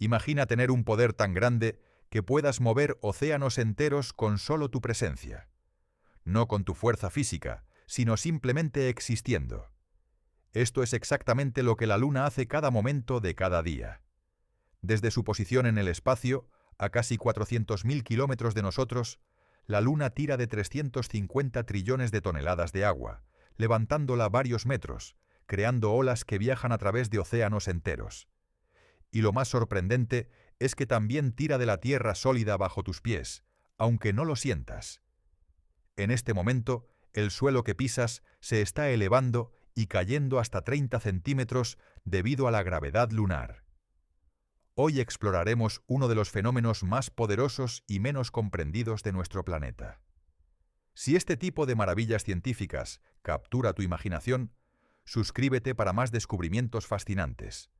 Imagina tener un poder tan grande que puedas mover océanos enteros con solo tu presencia. No con tu fuerza física, sino simplemente existiendo. Esto es exactamente lo que la Luna hace cada momento de cada día. Desde su posición en el espacio, a casi 400.000 kilómetros de nosotros, la Luna tira de 350 trillones de toneladas de agua, levantándola varios metros, creando olas que viajan a través de océanos enteros. Y lo más sorprendente es que también tira de la tierra sólida bajo tus pies, aunque no lo sientas. En este momento, el suelo que pisas se está elevando y cayendo hasta 30 centímetros debido a la gravedad lunar. Hoy exploraremos uno de los fenómenos más poderosos y menos comprendidos de nuestro planeta. Si este tipo de maravillas científicas captura tu imaginación, suscríbete para más descubrimientos fascinantes.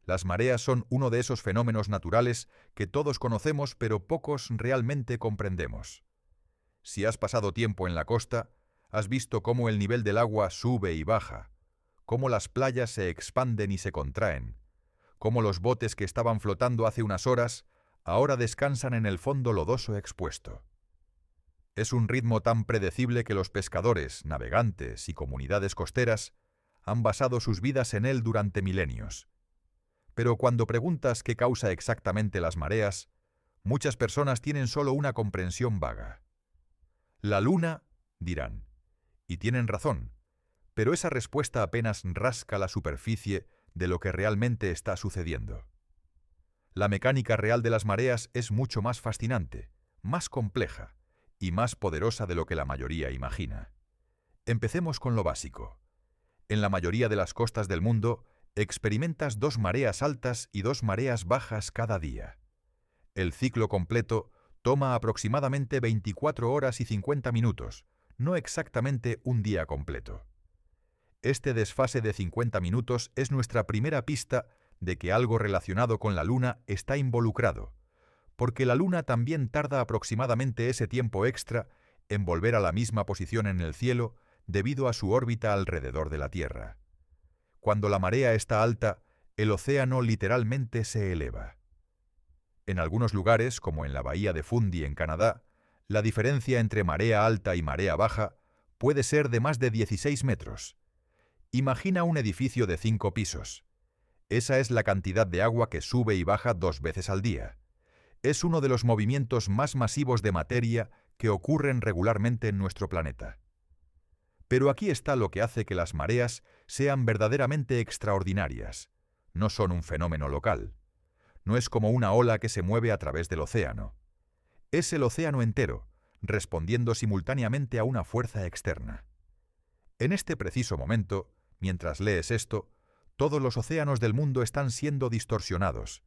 Las mareas son uno de esos fenómenos naturales que todos conocemos pero pocos realmente comprendemos. Si has pasado tiempo en la costa, has visto cómo el nivel del agua sube y baja, cómo las playas se expanden y se contraen, cómo los botes que estaban flotando hace unas horas ahora descansan en el fondo lodoso expuesto. Es un ritmo tan predecible que los pescadores, navegantes y comunidades costeras han basado sus vidas en él durante milenios. Pero cuando preguntas qué causa exactamente las mareas, muchas personas tienen solo una comprensión vaga. La Luna, dirán, y tienen razón, pero esa respuesta apenas rasca la superficie de lo que realmente está sucediendo. La mecánica real de las mareas es mucho más fascinante, más compleja y más poderosa de lo que la mayoría imagina. Empecemos con lo básico. En la mayoría de las costas del mundo, experimentas 2 mareas altas y 2 mareas bajas cada día. El ciclo completo toma aproximadamente 24 horas y 50 minutos, no exactamente un día completo. Este desfase de 50 minutos es nuestra primera pista de que algo relacionado con la Luna está involucrado, porque la Luna también tarda aproximadamente ese tiempo extra en volver a la misma posición en el cielo debido a su órbita alrededor de la Tierra. Cuando la marea está alta, el océano literalmente se eleva. En algunos lugares, como en la bahía de Fundy en Canadá, la diferencia entre marea alta y marea baja puede ser de más de 16 metros. Imagina un edificio de 5 pisos. Esa es la cantidad de agua que sube y baja 2 veces al día. Es uno de los movimientos más masivos de materia que ocurren regularmente en nuestro planeta. Pero aquí está lo que hace que las mareas sean verdaderamente extraordinarias. No son un fenómeno local. No es como una ola que se mueve a través del océano. Es el océano entero, respondiendo simultáneamente a una fuerza externa. En este preciso momento, mientras lees esto, todos los océanos del mundo están siendo distorsionados,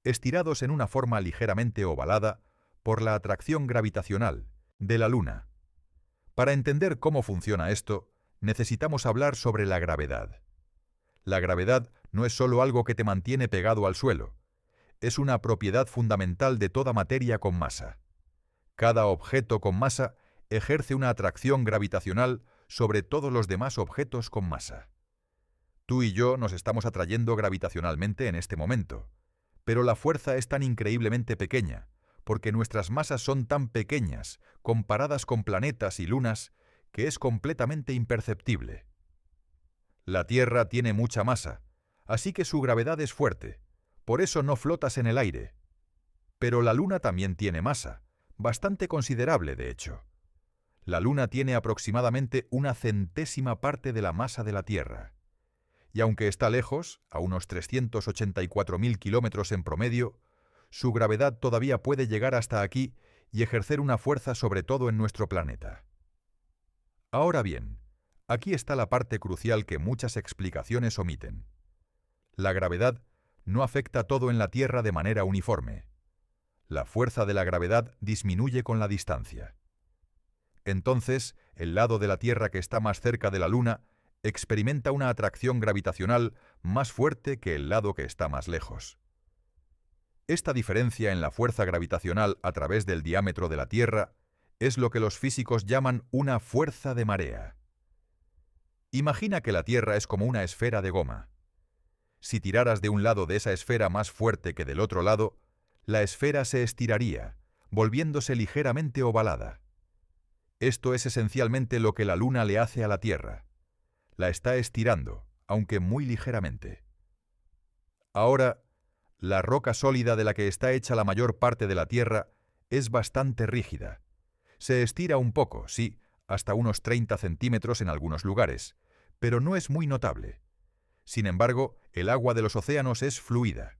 estirados en una forma ligeramente ovalada por la atracción gravitacional de la Luna. Para entender cómo funciona esto, necesitamos hablar sobre la gravedad. La gravedad no es solo algo que te mantiene pegado al suelo, es una propiedad fundamental de toda materia con masa. Cada objeto con masa ejerce una atracción gravitacional sobre todos los demás objetos con masa. Tú y yo nos estamos atrayendo gravitacionalmente en este momento, pero la fuerza es tan increíblemente pequeña, porque nuestras masas son tan pequeñas, comparadas con planetas y lunas, que es completamente imperceptible. La Tierra tiene mucha masa, así que su gravedad es fuerte, por eso no flotas en el aire. Pero la Luna también tiene masa, bastante considerable de hecho. La Luna tiene aproximadamente 1/100ª parte de la masa de la Tierra. Y aunque está lejos, a unos 384.000 kilómetros en promedio, su gravedad todavía puede llegar hasta aquí y ejercer una fuerza sobre todo en nuestro planeta. Ahora bien, aquí está la parte crucial que muchas explicaciones omiten. La gravedad no afecta todo en la Tierra de manera uniforme. La fuerza de la gravedad disminuye con la distancia. Entonces, el lado de la Tierra que está más cerca de la Luna experimenta una atracción gravitacional más fuerte que el lado que está más lejos. Esta diferencia en la fuerza gravitacional a través del diámetro de la Tierra es lo que los físicos llaman una fuerza de marea. Imagina que la Tierra es como una esfera de goma. Si tiraras de un lado de esa esfera más fuerte que del otro lado, la esfera se estiraría, volviéndose ligeramente ovalada. Esto es esencialmente lo que la Luna le hace a la Tierra. La está estirando, aunque muy ligeramente. Ahora, la roca sólida de la que está hecha la mayor parte de la Tierra es bastante rígida. Se estira un poco, sí, hasta unos 30 centímetros en algunos lugares, pero no es muy notable. Sin embargo, el agua de los océanos es fluida.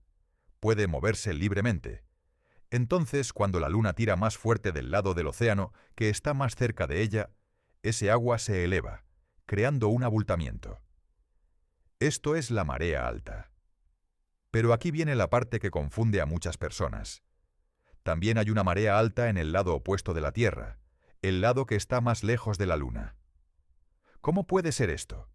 Puede moverse libremente. Entonces, cuando la Luna tira más fuerte del lado del océano que está más cerca de ella, ese agua se eleva, creando un abultamiento. Esto es la marea alta. Pero aquí viene la parte que confunde a muchas personas. También hay una marea alta en el lado opuesto de la Tierra, el lado que está más lejos de la Luna. ¿Cómo puede ser esto?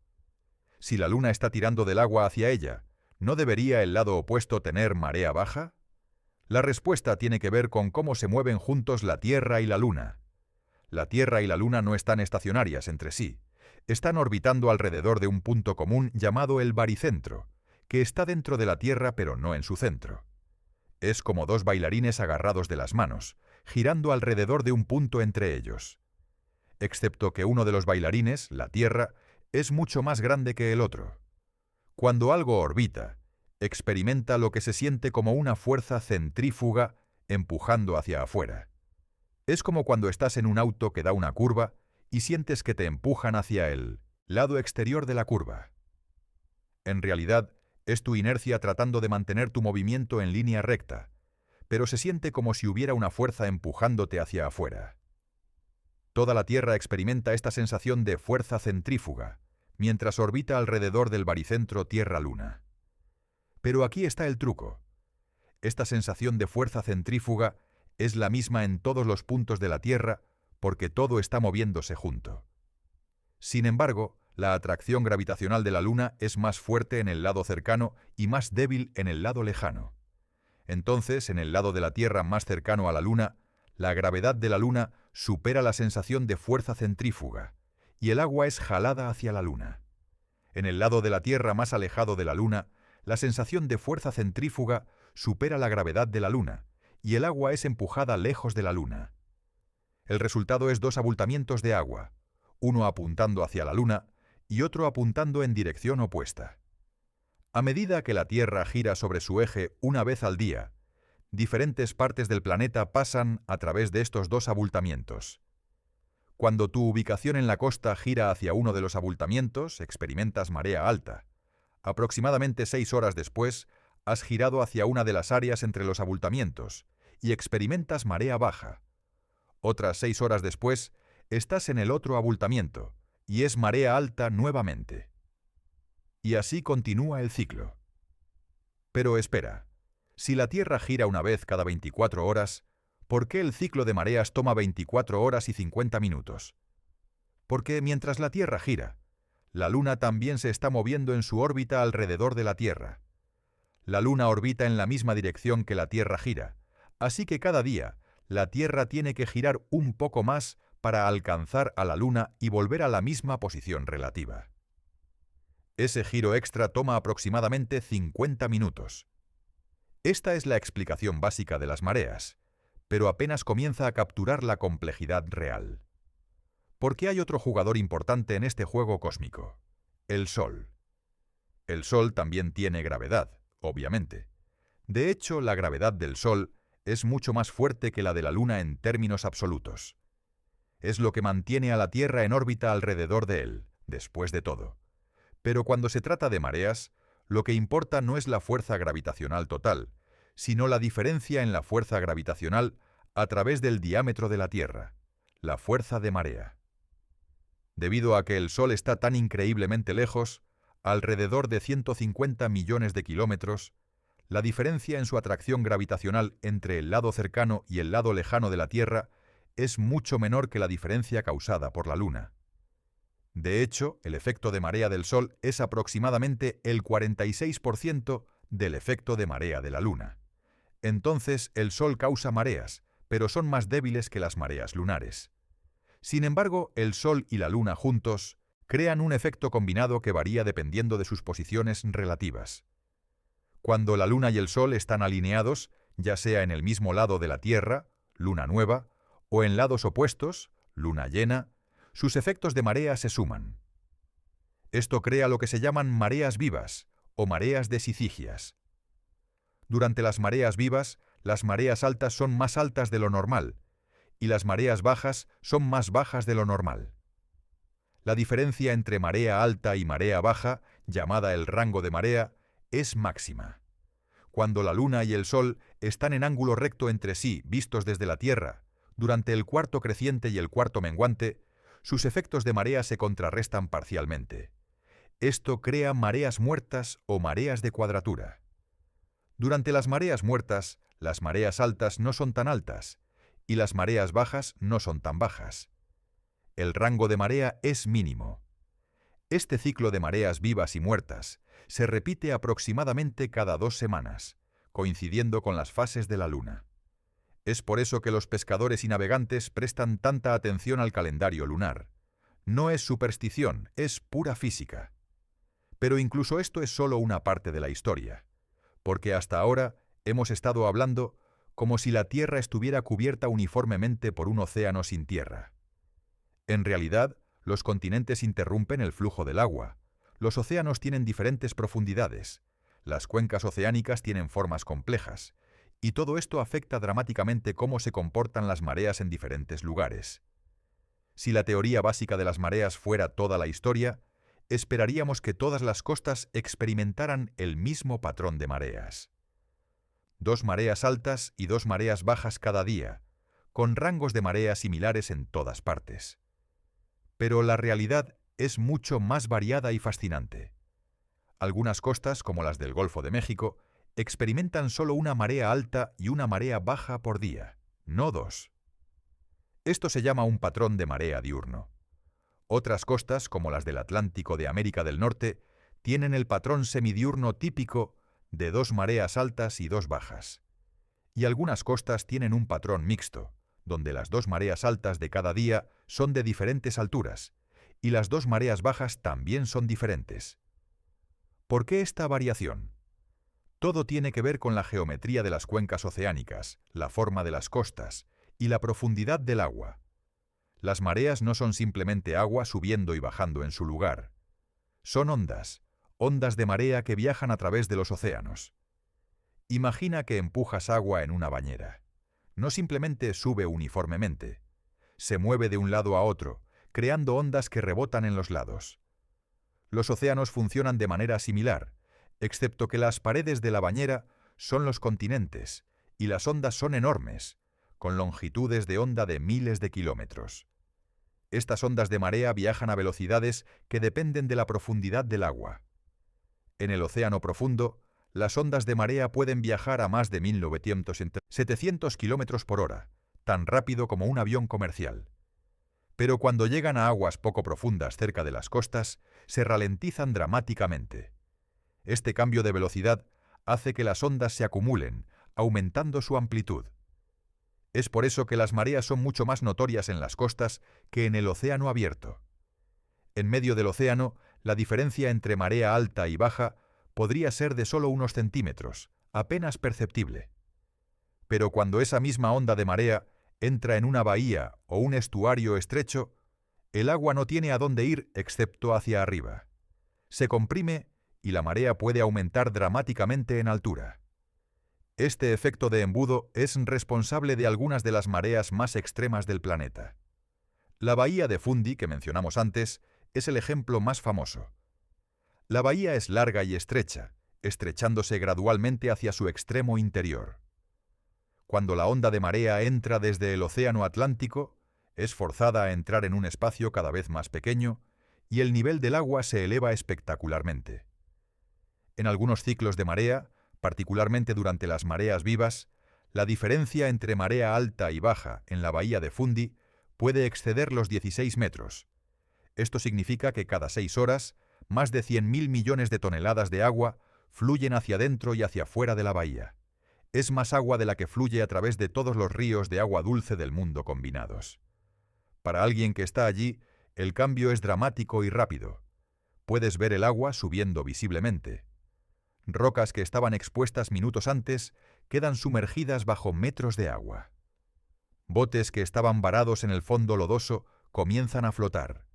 Si la Luna está tirando del agua hacia ella, ¿no debería el lado opuesto tener marea baja? La respuesta tiene que ver con cómo se mueven juntos la Tierra y la Luna. La Tierra y la Luna no están estacionarias entre sí. Están orbitando alrededor de un punto común llamado el baricentro, que está dentro de la Tierra pero no en su centro. Es como dos bailarines agarrados de las manos, girando alrededor de un punto entre ellos. Excepto que uno de los bailarines, la Tierra, es mucho más grande que el otro. Cuando algo orbita, experimenta lo que se siente como una fuerza centrífuga empujando hacia afuera. Es como cuando estás en un auto que da una curva y sientes que te empujan hacia el lado exterior de la curva. En realidad, es tu inercia tratando de mantener tu movimiento en línea recta, pero se siente como si hubiera una fuerza empujándote hacia afuera. Toda la Tierra experimenta esta sensación de fuerza centrífuga, mientras orbita alrededor del baricentro Tierra-Luna. Pero aquí está el truco. Esta sensación de fuerza centrífuga es la misma en todos los puntos de la Tierra porque todo está moviéndose junto. Sin embargo, la atracción gravitacional de la Luna es más fuerte en el lado cercano y más débil en el lado lejano. Entonces, en el lado de la Tierra más cercano a la Luna, la gravedad de la Luna supera la sensación de fuerza centrífuga, y el agua es jalada hacia la Luna. En el lado de la Tierra más alejado de la Luna, la sensación de fuerza centrífuga supera la gravedad de la Luna, y el agua es empujada lejos de la Luna. El resultado es dos abultamientos de agua, uno apuntando hacia la Luna y otro apuntando en dirección opuesta. A medida que la Tierra gira sobre su eje una vez al día, diferentes partes del planeta pasan a través de estos dos abultamientos. Cuando tu ubicación en la costa gira hacia uno de los abultamientos, experimentas marea alta. Aproximadamente 6 horas después, has girado hacia una de las áreas entre los abultamientos y experimentas marea baja. Otras 6 horas después, estás en el otro abultamiento y es marea alta nuevamente. Y así continúa el ciclo. Pero espera, si la Tierra gira una vez cada 24 horas, ¿por qué el ciclo de mareas toma 24 horas y 50 minutos? Porque mientras la Tierra gira, la Luna también se está moviendo en su órbita alrededor de la Tierra. La Luna orbita en la misma dirección que la Tierra gira, así que cada día la Tierra tiene que girar un poco más para alcanzar a la Luna y volver a la misma posición relativa. Ese giro extra toma aproximadamente 50 minutos. Esta es la explicación básica de las mareas, pero apenas comienza a capturar la complejidad real. Porque hay otro jugador importante en este juego cósmico: el Sol. El Sol también tiene gravedad, obviamente. De hecho, la gravedad del Sol es mucho más fuerte que la de la Luna en términos absolutos. Es lo que mantiene a la Tierra en órbita alrededor de él, después de todo. Pero cuando se trata de mareas, lo que importa no es la fuerza gravitacional total, sino la diferencia en la fuerza gravitacional a través del diámetro de la Tierra, la fuerza de marea. Debido a que el Sol está tan increíblemente lejos, alrededor de 150 millones de kilómetros, la diferencia en su atracción gravitacional entre el lado cercano y el lado lejano de la Tierra es mucho menor que la diferencia causada por la Luna. De hecho, el efecto de marea del Sol es aproximadamente el 46% del efecto de marea de la Luna. Entonces, el Sol causa mareas, pero son más débiles que las mareas lunares. Sin embargo, el Sol y la Luna juntos crean un efecto combinado que varía dependiendo de sus posiciones relativas. Cuando la Luna y el Sol están alineados, ya sea en el mismo lado de la Tierra, luna nueva, o en lados opuestos, luna llena, sus efectos de marea se suman. Esto crea lo que se llaman mareas vivas o mareas de sicigias. Durante las mareas vivas, las mareas altas son más altas de lo normal y las mareas bajas son más bajas de lo normal. La diferencia entre marea alta y marea baja, llamada el rango de marea, es máxima. Cuando la Luna y el Sol están en ángulo recto entre sí, vistos desde la Tierra, durante el cuarto creciente y el cuarto menguante, sus efectos de marea se contrarrestan parcialmente. Esto crea mareas muertas o mareas de cuadratura. Durante las mareas muertas, las mareas altas no son tan altas y las mareas bajas no son tan bajas. El rango de marea es mínimo. Este ciclo de mareas vivas y muertas se repite aproximadamente cada 2 semanas, coincidiendo con las fases de la Luna. Es por eso que los pescadores y navegantes prestan tanta atención al calendario lunar. No es superstición, es pura física. Pero incluso esto es solo una parte de la historia, porque hasta ahora hemos estado hablando como si la Tierra estuviera cubierta uniformemente por un océano sin tierra. En realidad, los continentes interrumpen el flujo del agua, los océanos tienen diferentes profundidades, las cuencas oceánicas tienen formas complejas, y todo esto afecta dramáticamente cómo se comportan las mareas en diferentes lugares. Si la teoría básica de las mareas fuera toda la historia, esperaríamos que todas las costas experimentaran el mismo patrón de mareas. 2 mareas altas y 2 mareas bajas cada día, con rangos de marea similares en todas partes. Pero la realidad es mucho más variada y fascinante. Algunas costas, como las del Golfo de México, experimentan solo una marea alta y una marea baja por día, no 2. Esto se llama un patrón de marea diurno. Otras costas, como las del Atlántico de América del Norte, tienen el patrón semidiurno típico de 2 mareas altas y 2 bajas. Y algunas costas tienen un patrón mixto, donde las 2 mareas altas de cada día son de diferentes alturas, y las 2 mareas bajas también son diferentes. ¿Por qué esta variación? Todo tiene que ver con la geometría de las cuencas oceánicas, la forma de las costas y la profundidad del agua. Las mareas no son simplemente agua subiendo y bajando en su lugar. Son ondas de marea que viajan a través de los océanos. Imagina que empujas agua en una bañera. No simplemente sube uniformemente. Se mueve de un lado a otro, creando ondas que rebotan en los lados. Los océanos funcionan de manera similar, excepto que las paredes de la bañera son los continentes y las ondas son enormes, con longitudes de onda de miles de kilómetros. Estas ondas de marea viajan a velocidades que dependen de la profundidad del agua. En el océano profundo, las ondas de marea pueden viajar a más de 700 kilómetros por hora, tan rápido como un avión comercial. Pero cuando llegan a aguas poco profundas cerca de las costas, se ralentizan dramáticamente. Este cambio de velocidad hace que las ondas se acumulen, aumentando su amplitud. Es por eso que las mareas son mucho más notorias en las costas que en el océano abierto. En medio del océano, la diferencia entre marea alta y baja podría ser de solo unos centímetros, apenas perceptible. Pero cuando esa misma onda de marea entra en una bahía o un estuario estrecho, el agua no tiene a dónde ir excepto hacia arriba. Se comprime y la marea puede aumentar dramáticamente en altura. Este efecto de embudo es responsable de algunas de las mareas más extremas del planeta. La bahía de Fundy, que mencionamos antes, es el ejemplo más famoso. La bahía es larga y estrecha, estrechándose gradualmente hacia su extremo interior. Cuando la onda de marea entra desde el océano Atlántico, es forzada a entrar en un espacio cada vez más pequeño y el nivel del agua se eleva espectacularmente. En algunos ciclos de marea, particularmente durante las mareas vivas, la diferencia entre marea alta y baja en la bahía de Fundy puede exceder los 16 metros. Esto significa que cada 6 horas, más de 100.000 millones de toneladas de agua fluyen hacia dentro y hacia fuera de la bahía. Es más agua de la que fluye a través de todos los ríos de agua dulce del mundo combinados. Para alguien que está allí, el cambio es dramático y rápido. Puedes ver el agua subiendo visiblemente. Rocas que estaban expuestas minutos antes quedan sumergidas bajo metros de agua. Botes que estaban varados en el fondo lodoso comienzan a flotar.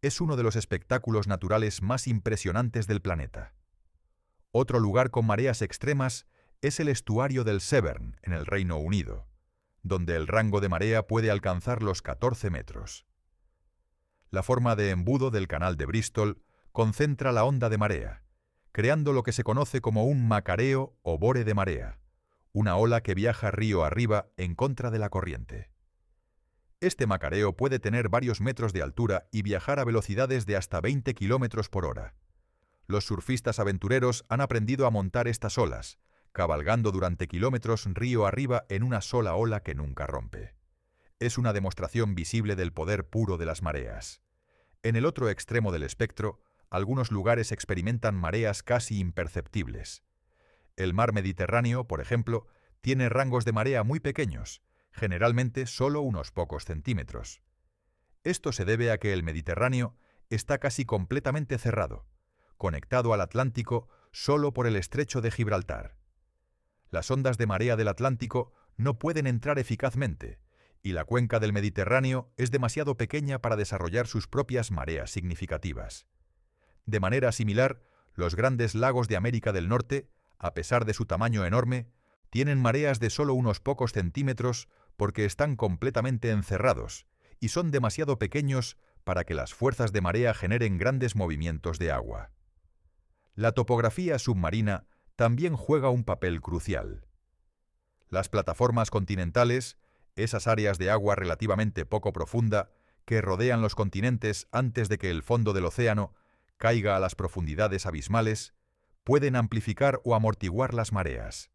Es uno de los espectáculos naturales más impresionantes del planeta. Otro lugar con mareas extremas es el estuario del Severn, en el Reino Unido, donde el rango de marea puede alcanzar los 14 metros. La forma de embudo del canal de Bristol concentra la onda de marea, creando lo que se conoce como un macareo o bore de marea, una ola que viaja río arriba en contra de la corriente. Este macareo puede tener varios metros de altura y viajar a velocidades de hasta 20 km por hora. Los surfistas aventureros han aprendido a montar estas olas, cabalgando durante kilómetros río arriba en una sola ola que nunca rompe. Es una demostración visible del poder puro de las mareas. En el otro extremo del espectro, algunos lugares experimentan mareas casi imperceptibles. El mar Mediterráneo, por ejemplo, tiene rangos de marea muy pequeños, generalmente solo unos pocos centímetros. Esto se debe a que el Mediterráneo está casi completamente cerrado, conectado al Atlántico solo por el estrecho de Gibraltar. Las ondas de marea del Atlántico no pueden entrar eficazmente, y la cuenca del Mediterráneo es demasiado pequeña para desarrollar sus propias mareas significativas. De manera similar, los grandes lagos de América del Norte, a pesar de su tamaño enorme, tienen mareas de solo unos pocos centímetros porque están completamente encerrados y son demasiado pequeños para que las fuerzas de marea generen grandes movimientos de agua. La topografía submarina también juega un papel crucial. Las plataformas continentales, esas áreas de agua relativamente poco profunda que rodean los continentes antes de que el fondo del océano caiga a las profundidades abismales, pueden amplificar o amortiguar las mareas.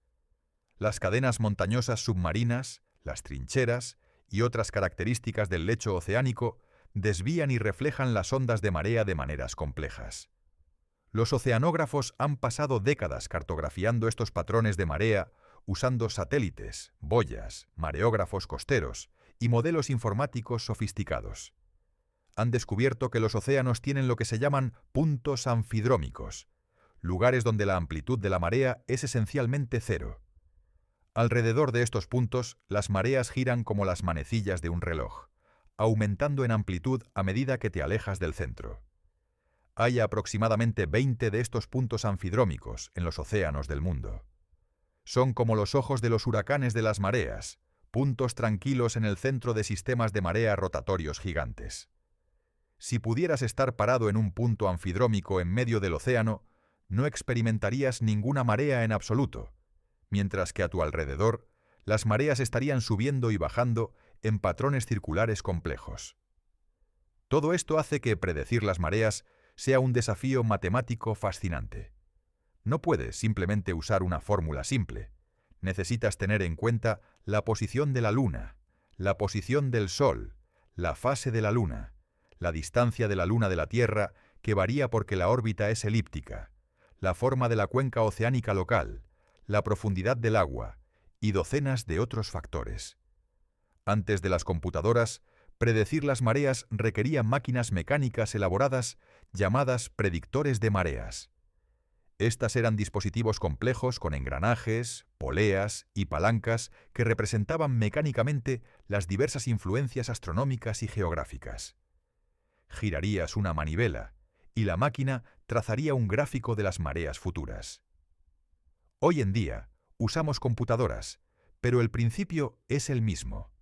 Las cadenas montañosas submarinas, las trincheras y otras características del lecho oceánico desvían y reflejan las ondas de marea de maneras complejas. Los oceanógrafos han pasado décadas cartografiando estos patrones de marea usando satélites, boyas, mareógrafos costeros y modelos informáticos sofisticados. Han descubierto que los océanos tienen lo que se llaman puntos anfidrómicos, lugares donde la amplitud de la marea es esencialmente cero. Alrededor de estos puntos, las mareas giran como las manecillas de un reloj, aumentando en amplitud a medida que te alejas del centro. Hay aproximadamente 20 de estos puntos anfidrómicos en los océanos del mundo. Son como los ojos de los huracanes de las mareas, puntos tranquilos en el centro de sistemas de marea rotatorios gigantes. Si pudieras estar parado en un punto anfidrómico en medio del océano, no experimentarías ninguna marea en absoluto, mientras que a tu alrededor, las mareas estarían subiendo y bajando en patrones circulares complejos. Todo esto hace que predecir las mareas sea un desafío matemático fascinante. No puedes simplemente usar una fórmula simple. Necesitas tener en cuenta la posición de la Luna, la posición del Sol, la fase de la Luna, la distancia de la Luna de la Tierra, que varía porque la órbita es elíptica, la forma de la cuenca oceánica local, la profundidad del agua y docenas de otros factores. Antes de las computadoras, predecir las mareas requería máquinas mecánicas elaboradas llamadas predictores de mareas. Estas eran dispositivos complejos con engranajes, poleas y palancas que representaban mecánicamente las diversas influencias astronómicas y geográficas. Girarías una manivela y la máquina trazaría un gráfico de las mareas futuras. Hoy en día usamos computadoras, pero el principio es el mismo.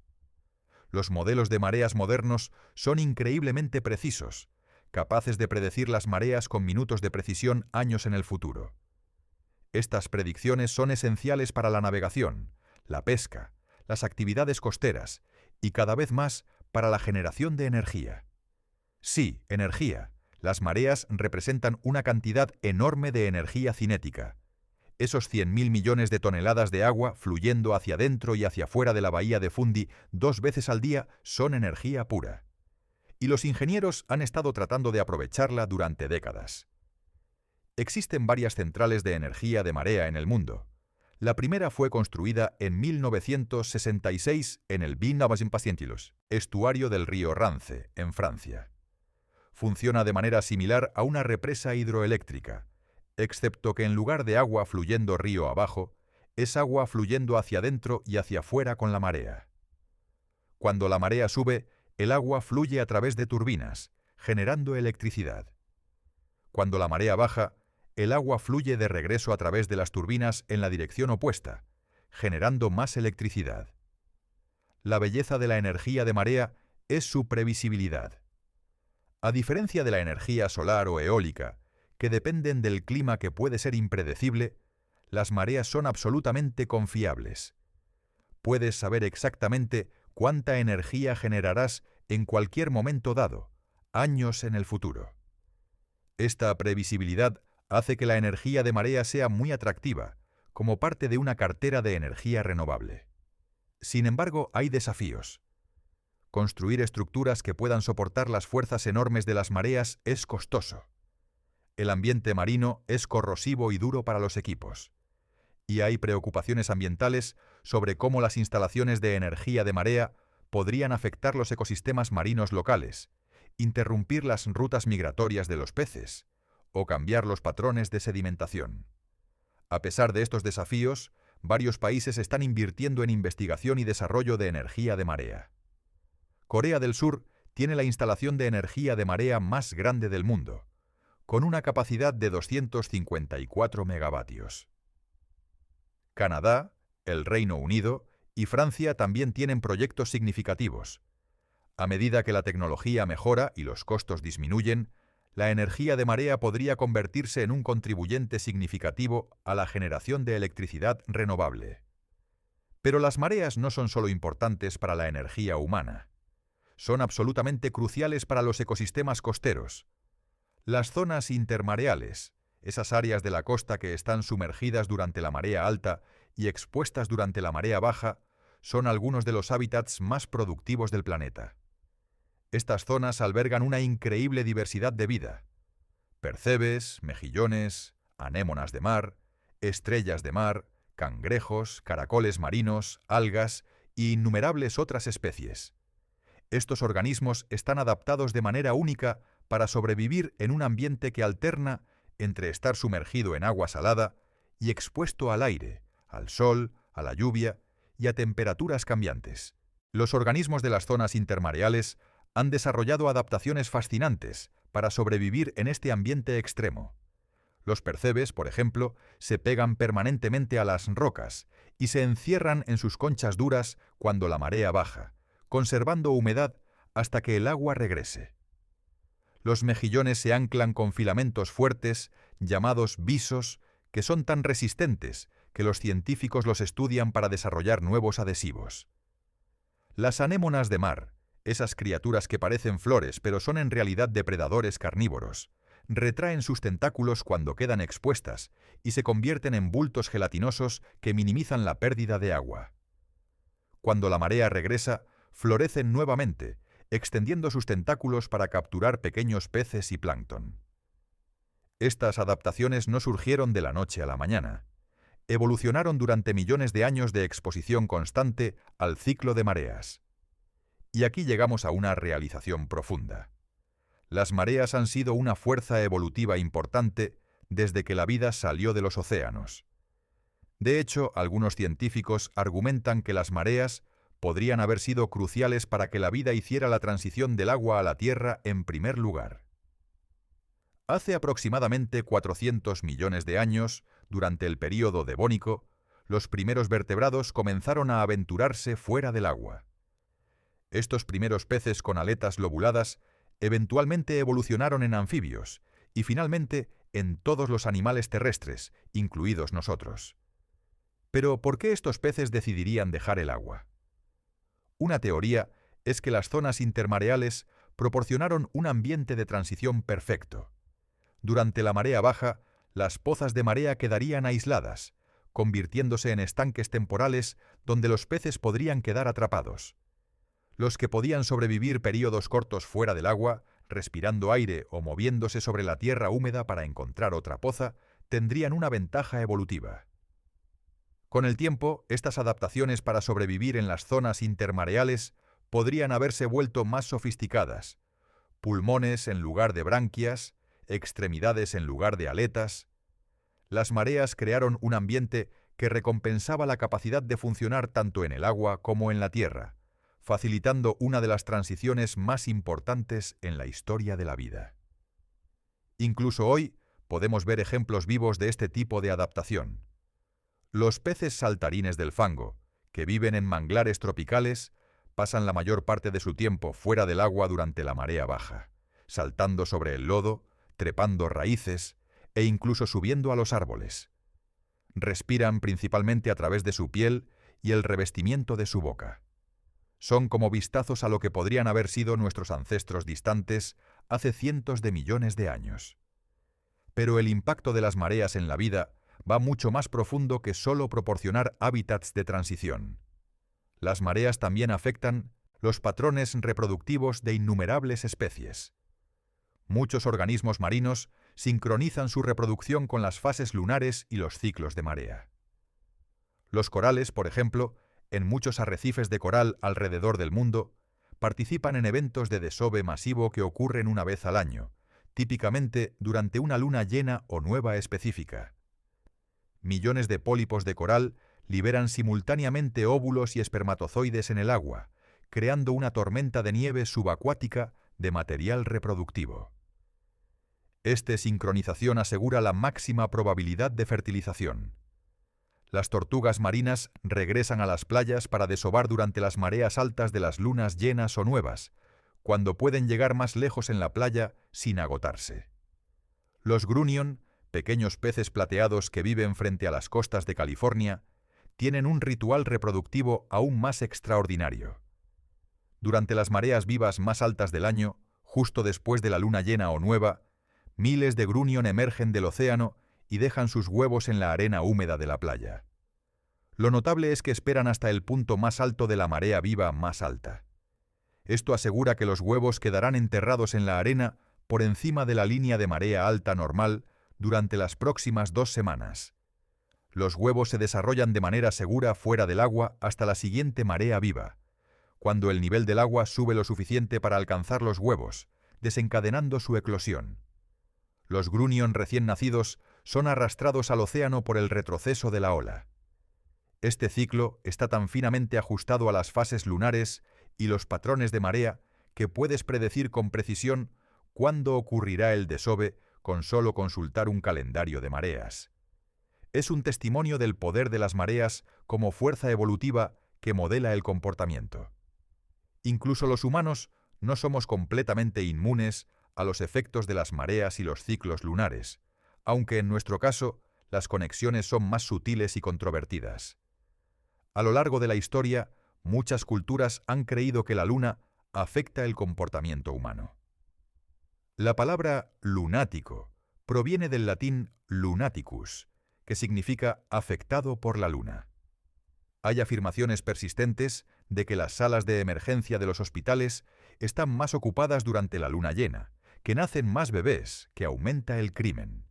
Los modelos de mareas modernos son increíblemente precisos, capaces de predecir las mareas con minutos de precisión años en el futuro. Estas predicciones son esenciales para la navegación, la pesca, las actividades costeras y cada vez más para la generación de energía. Sí, energía. Las mareas representan una cantidad enorme de energía cinética. Esos 100.000 millones de toneladas de agua fluyendo hacia dentro y hacia fuera de la bahía de Fundy 2 veces al día son energía pura. Y los ingenieros han estado tratando de aprovecharla durante décadas. Existen varias centrales de energía de marea en el mundo. La primera fue construida en 1966 en el Vinavas-Impacientilos, estuario del río Rance, en Francia. Funciona de manera similar a una represa hidroeléctrica, excepto que en lugar de agua fluyendo río abajo, es agua fluyendo hacia adentro y hacia afuera con la marea. Cuando la marea sube, el agua fluye a través de turbinas, generando electricidad. Cuando la marea baja, el agua fluye de regreso a través de las turbinas en la dirección opuesta, generando más electricidad. La belleza de la energía de marea es su previsibilidad. A diferencia de la energía solar o eólica, que dependen del clima que puede ser impredecible, las mareas son absolutamente confiables. Puedes saber exactamente cuánta energía generarás en cualquier momento dado, años en el futuro. Esta previsibilidad hace que la energía de marea sea muy atractiva, como parte de una cartera de energía renovable. Sin embargo, hay desafíos. Construir estructuras que puedan soportar las fuerzas enormes de las mareas es costoso. El ambiente marino es corrosivo y duro para los equipos. Y hay preocupaciones ambientales sobre cómo las instalaciones de energía de marea podrían afectar los ecosistemas marinos locales, interrumpir las rutas migratorias de los peces o cambiar los patrones de sedimentación. A pesar de estos desafíos, varios países están invirtiendo en investigación y desarrollo de energía de marea. Corea del Sur tiene la instalación de energía de marea más grande del mundo, con una capacidad de 254 megavatios. Canadá, el Reino Unido y Francia también tienen proyectos significativos. A medida que la tecnología mejora y los costos disminuyen, la energía de marea podría convertirse en un contribuyente significativo a la generación de electricidad renovable. Pero las mareas no son solo importantes para la energía humana. Son absolutamente cruciales para los ecosistemas costeros. Las zonas intermareales, esas áreas de la costa que están sumergidas durante la marea alta y expuestas durante la marea baja, son algunos de los hábitats más productivos del planeta. Estas zonas albergan una increíble diversidad de vida. Percebes, mejillones, anémonas de mar, estrellas de mar, cangrejos, caracoles marinos, algas e innumerables otras especies. Estos organismos están adaptados de manera única para sobrevivir en un ambiente que alterna entre estar sumergido en agua salada y expuesto al aire, al sol, a la lluvia y a temperaturas cambiantes. Los organismos de las zonas intermareales han desarrollado adaptaciones fascinantes para sobrevivir en este ambiente extremo. Los percebes, por ejemplo, se pegan permanentemente a las rocas y se encierran en sus conchas duras cuando la marea baja, conservando humedad hasta que el agua regrese. Los mejillones se anclan con filamentos fuertes, llamados visos, que son tan resistentes que los científicos los estudian para desarrollar nuevos adhesivos. Las anémonas de mar, esas criaturas que parecen flores pero son en realidad depredadores carnívoros, retraen sus tentáculos cuando quedan expuestas y se convierten en bultos gelatinosos que minimizan la pérdida de agua. Cuando la marea regresa, florecen nuevamente, extendiendo sus tentáculos para capturar pequeños peces y plancton. Estas adaptaciones no surgieron de la noche a la mañana. Evolucionaron durante millones de años de exposición constante al ciclo de mareas. Y aquí llegamos a una realización profunda. Las mareas han sido una fuerza evolutiva importante desde que la vida salió de los océanos. De hecho, algunos científicos argumentan que las mareas podrían haber sido cruciales para que la vida hiciera la transición del agua a la tierra en primer lugar. Hace aproximadamente 400 millones de años, durante el período devónico, los primeros vertebrados comenzaron a aventurarse fuera del agua. Estos primeros peces con aletas lobuladas eventualmente evolucionaron en anfibios y finalmente en todos los animales terrestres, incluidos nosotros. Pero, ¿por qué estos peces decidirían dejar el agua? Una teoría es que las zonas intermareales proporcionaron un ambiente de transición perfecto. Durante la marea baja, las pozas de marea quedarían aisladas, convirtiéndose en estanques temporales donde los peces podrían quedar atrapados. Los que podían sobrevivir períodos cortos fuera del agua, respirando aire o moviéndose sobre la tierra húmeda para encontrar otra poza, tendrían una ventaja evolutiva. Con el tiempo, estas adaptaciones para sobrevivir en las zonas intermareales podrían haberse vuelto más sofisticadas. Pulmones en lugar de branquias, extremidades en lugar de aletas. Las mareas crearon un ambiente que recompensaba la capacidad de funcionar tanto en el agua como en la tierra, facilitando una de las transiciones más importantes en la historia de la vida. Incluso hoy podemos ver ejemplos vivos de este tipo de adaptación. Los peces saltarines del fango, que viven en manglares tropicales, pasan la mayor parte de su tiempo fuera del agua durante la marea baja, saltando sobre el lodo, trepando raíces e incluso subiendo a los árboles. Respiran principalmente a través de su piel y el revestimiento de su boca. Son como vistazos a lo que podrían haber sido nuestros ancestros distantes hace cientos de millones de años. Pero el impacto de las mareas en la vida va mucho más profundo que solo proporcionar hábitats de transición. Las mareas también afectan los patrones reproductivos de innumerables especies. Muchos organismos marinos sincronizan su reproducción con las fases lunares y los ciclos de marea. Los corales, por ejemplo, en muchos arrecifes de coral alrededor del mundo, participan en eventos de desove masivo que ocurren una vez al año, típicamente durante una luna llena o nueva específica. Millones de pólipos de coral liberan simultáneamente óvulos y espermatozoides en el agua, creando una tormenta de nieve subacuática de material reproductivo. Esta sincronización asegura la máxima probabilidad de fertilización. Las tortugas marinas regresan a las playas para desovar durante las mareas altas de las lunas llenas o nuevas, cuando pueden llegar más lejos en la playa sin agotarse. Los grunion, pequeños peces plateados que viven frente a las costas de California, tienen un ritual reproductivo aún más extraordinario. Durante las mareas vivas más altas del año, justo después de la luna llena o nueva, miles de grunion emergen del océano y dejan sus huevos en la arena húmeda de la playa. Lo notable es que esperan hasta el punto más alto de la marea viva más alta. Esto asegura que los huevos quedarán enterrados en la arena por encima de la línea de marea alta normal durante las próximas 2 semanas. Los huevos se desarrollan de manera segura fuera del agua hasta la siguiente marea viva, cuando el nivel del agua sube lo suficiente para alcanzar los huevos, desencadenando su eclosión. Los grunion recién nacidos son arrastrados al océano por el retroceso de la ola. Este ciclo está tan finamente ajustado a las fases lunares y los patrones de marea que puedes predecir con precisión cuándo ocurrirá el desove con solo consultar un calendario de mareas. Es un testimonio del poder de las mareas como fuerza evolutiva que modela el comportamiento. Incluso los humanos no somos completamente inmunes a los efectos de las mareas y los ciclos lunares, aunque en nuestro caso las conexiones son más sutiles y controvertidas. A lo largo de la historia, muchas culturas han creído que la luna afecta el comportamiento humano. La palabra lunático proviene del latín lunaticus, que significa afectado por la luna. Hay afirmaciones persistentes de que las salas de emergencia de los hospitales están más ocupadas durante la luna llena, que nacen más bebés, que aumenta el crimen.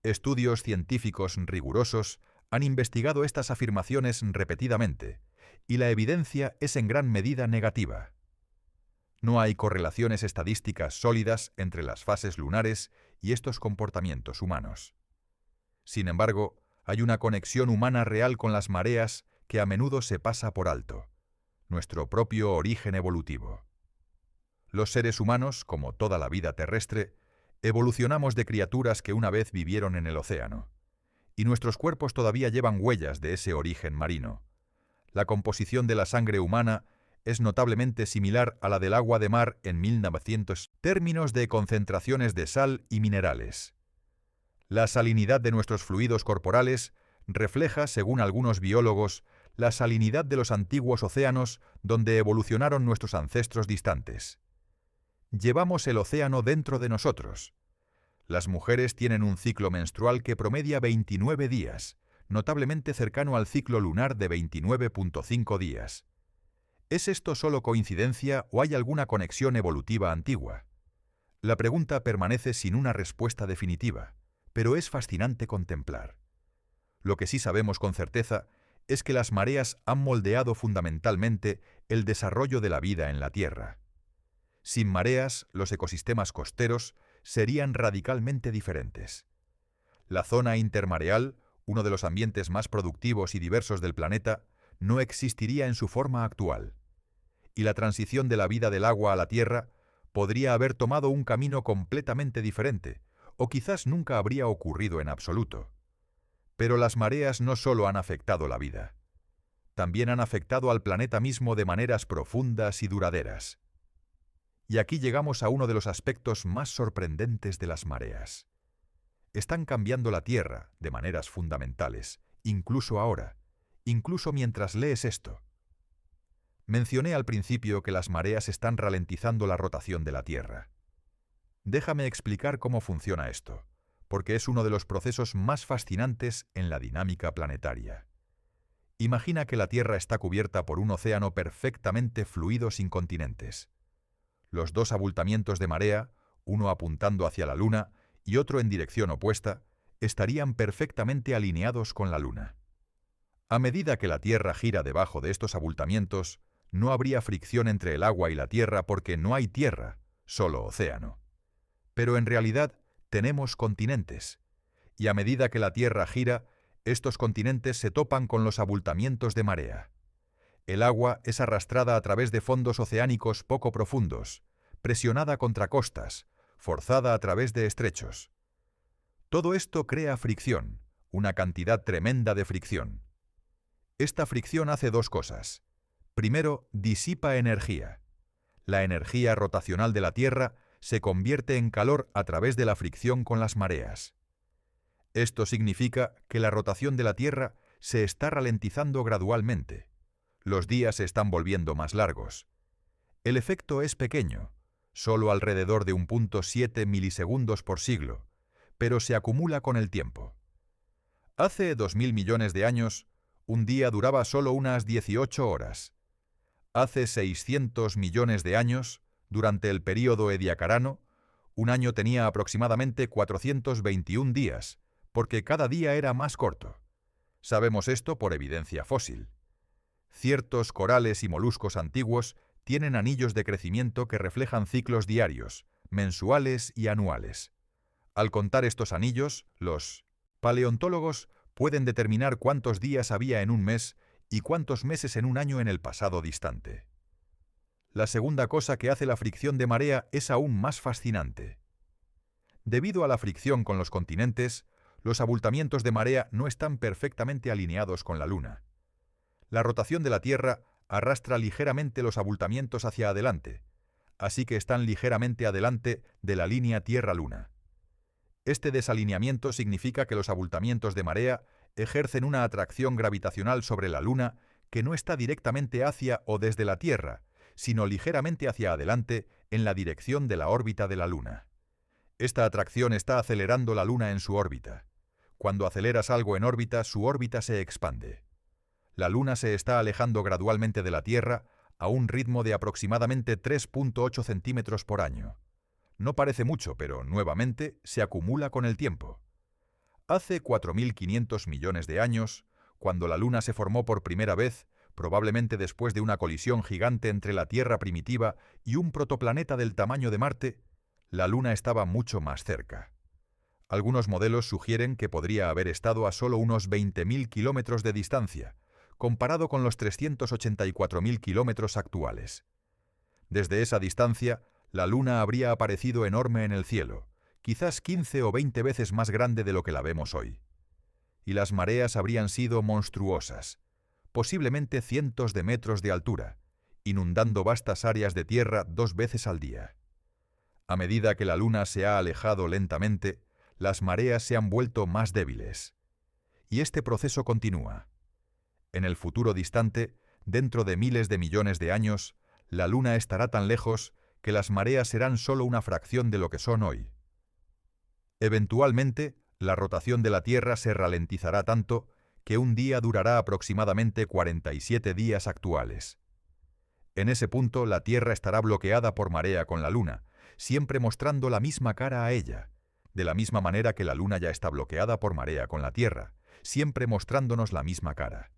Estudios científicos rigurosos han investigado estas afirmaciones repetidamente, y la evidencia es en gran medida negativa. No hay correlaciones estadísticas sólidas entre las fases lunares y estos comportamientos humanos. Sin embargo, hay una conexión humana real con las mareas que a menudo se pasa por alto: nuestro propio origen evolutivo. Los seres humanos, como toda la vida terrestre, evolucionamos de criaturas que una vez vivieron en el océano, y nuestros cuerpos todavía llevan huellas de ese origen marino. La composición de la sangre humana es notablemente similar a la del agua de mar en 1900 términos de concentraciones de sal y minerales. La salinidad de nuestros fluidos corporales refleja, según algunos biólogos, la salinidad de los antiguos océanos donde evolucionaron nuestros ancestros distantes. Llevamos el océano dentro de nosotros. Las mujeres tienen un ciclo menstrual que promedia 29 días, notablemente cercano al ciclo lunar de 29.5 días. ¿Es esto solo coincidencia o hay alguna conexión evolutiva antigua? La pregunta permanece sin una respuesta definitiva, pero es fascinante contemplar. Lo que sí sabemos con certeza es que las mareas han moldeado fundamentalmente el desarrollo de la vida en la Tierra. Sin mareas, los ecosistemas costeros serían radicalmente diferentes. La zona intermareal, uno de los ambientes más productivos y diversos del planeta, no existiría en su forma actual. Y la transición de la vida del agua a la Tierra podría haber tomado un camino completamente diferente, o quizás nunca habría ocurrido en absoluto. Pero las mareas no solo han afectado la vida, también han afectado al planeta mismo de maneras profundas y duraderas. Y aquí llegamos a uno de los aspectos más sorprendentes de las mareas. Están cambiando la Tierra de maneras fundamentales, incluso ahora, incluso mientras lees esto. Mencioné al principio que las mareas están ralentizando la rotación de la Tierra. Déjame explicar cómo funciona esto, porque es uno de los procesos más fascinantes en la dinámica planetaria. Imagina que la Tierra está cubierta por un océano perfectamente fluido sin continentes. Los dos abultamientos de marea, uno apuntando hacia la Luna y otro en dirección opuesta, estarían perfectamente alineados con la Luna. A medida que la Tierra gira debajo de estos abultamientos, no habría fricción entre el agua y la Tierra porque no hay tierra, solo océano. Pero en realidad tenemos continentes, y a medida que la Tierra gira, estos continentes se topan con los abultamientos de marea. El agua es arrastrada a través de fondos oceánicos poco profundos, presionada contra costas, forzada a través de estrechos. Todo esto crea fricción, una cantidad tremenda de fricción. Esta fricción hace dos cosas. Primero, disipa energía. La energía rotacional de la Tierra se convierte en calor a través de la fricción con las mareas. Esto significa que la rotación de la Tierra se está ralentizando gradualmente. Los días se están volviendo más largos. El efecto es pequeño, solo alrededor de 1.7 milisegundos por siglo, pero se acumula con el tiempo. Hace 2.000 millones de años, un día duraba solo unas 18 horas. Hace 600 millones de años, durante el período ediacarano, un año tenía aproximadamente 421 días, porque cada día era más corto. Sabemos esto por evidencia fósil. Ciertos corales y moluscos antiguos tienen anillos de crecimiento que reflejan ciclos diarios, mensuales y anuales. Al contar estos anillos, los paleontólogos pueden determinar cuántos días había en un mes y cuántos meses en un año en el pasado distante. La segunda cosa que hace la fricción de marea es aún más fascinante. Debido a la fricción con los continentes, los abultamientos de marea no están perfectamente alineados con la Luna. La rotación de la Tierra arrastra ligeramente los abultamientos hacia adelante, así que están ligeramente adelante de la línea Tierra-Luna. Este desalineamiento significa que los abultamientos de marea ejercen una atracción gravitacional sobre la Luna que no está directamente hacia o desde la Tierra, sino ligeramente hacia adelante en la dirección de la órbita de la Luna. Esta atracción está acelerando la Luna en su órbita. Cuando aceleras algo en órbita, su órbita se expande. La Luna se está alejando gradualmente de la Tierra a un ritmo de aproximadamente 3.8 centímetros por año. No parece mucho, pero nuevamente se acumula con el tiempo. Hace 4.500 millones de años, cuando la Luna se formó por primera vez, probablemente después de una colisión gigante entre la Tierra primitiva y un protoplaneta del tamaño de Marte, la Luna estaba mucho más cerca. Algunos modelos sugieren que podría haber estado a solo unos 20.000 kilómetros de distancia, comparado con los 384.000 kilómetros actuales. Desde esa distancia, la Luna habría aparecido enorme en el cielo, quizás 15 o 20 veces más grande de lo que la vemos hoy. Y las mareas habrían sido monstruosas, posiblemente cientos de metros de altura, inundando vastas áreas de tierra 2 veces al día. A medida que la Luna se ha alejado lentamente, las mareas se han vuelto más débiles. Y este proceso continúa. En el futuro distante, dentro de miles de millones de años, la Luna estará tan lejos que las mareas serán solo una fracción de lo que son hoy. Eventualmente, la rotación de la Tierra se ralentizará tanto que un día durará aproximadamente 47 días actuales. En ese punto, la Tierra estará bloqueada por marea con la Luna, siempre mostrando la misma cara a ella, de la misma manera que la Luna ya está bloqueada por marea con la Tierra, siempre mostrándonos la misma cara.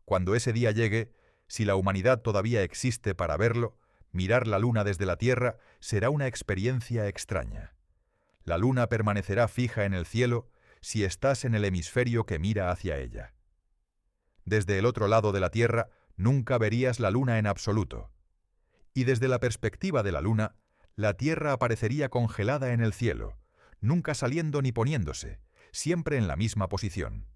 Cuando ese día llegue, si la humanidad todavía existe para verlo, mirar la Luna desde la Tierra será una experiencia extraña. La Luna permanecerá fija en el cielo, si estás en el hemisferio que mira hacia ella. Desde el otro lado de la Tierra nunca verías la Luna en absoluto. Y desde la perspectiva de la Luna, la Tierra aparecería congelada en el cielo, nunca saliendo ni poniéndose, siempre en la misma posición.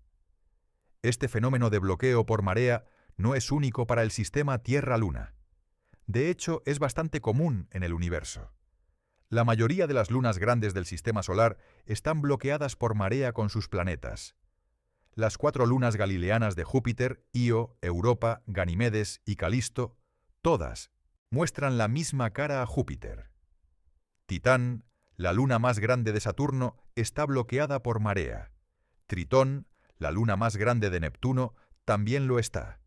Este fenómeno de bloqueo por marea no es único para el sistema Tierra-Luna. De hecho, es bastante común en el universo. La mayoría de las lunas grandes del sistema solar están bloqueadas por marea con sus planetas. Las 4 lunas galileanas de Júpiter, Io, Europa, Ganimedes y Calisto, todas muestran la misma cara a Júpiter. Titán, la luna más grande de Saturno, está bloqueada por marea. Tritón, la luna más grande de Neptuno, también lo está.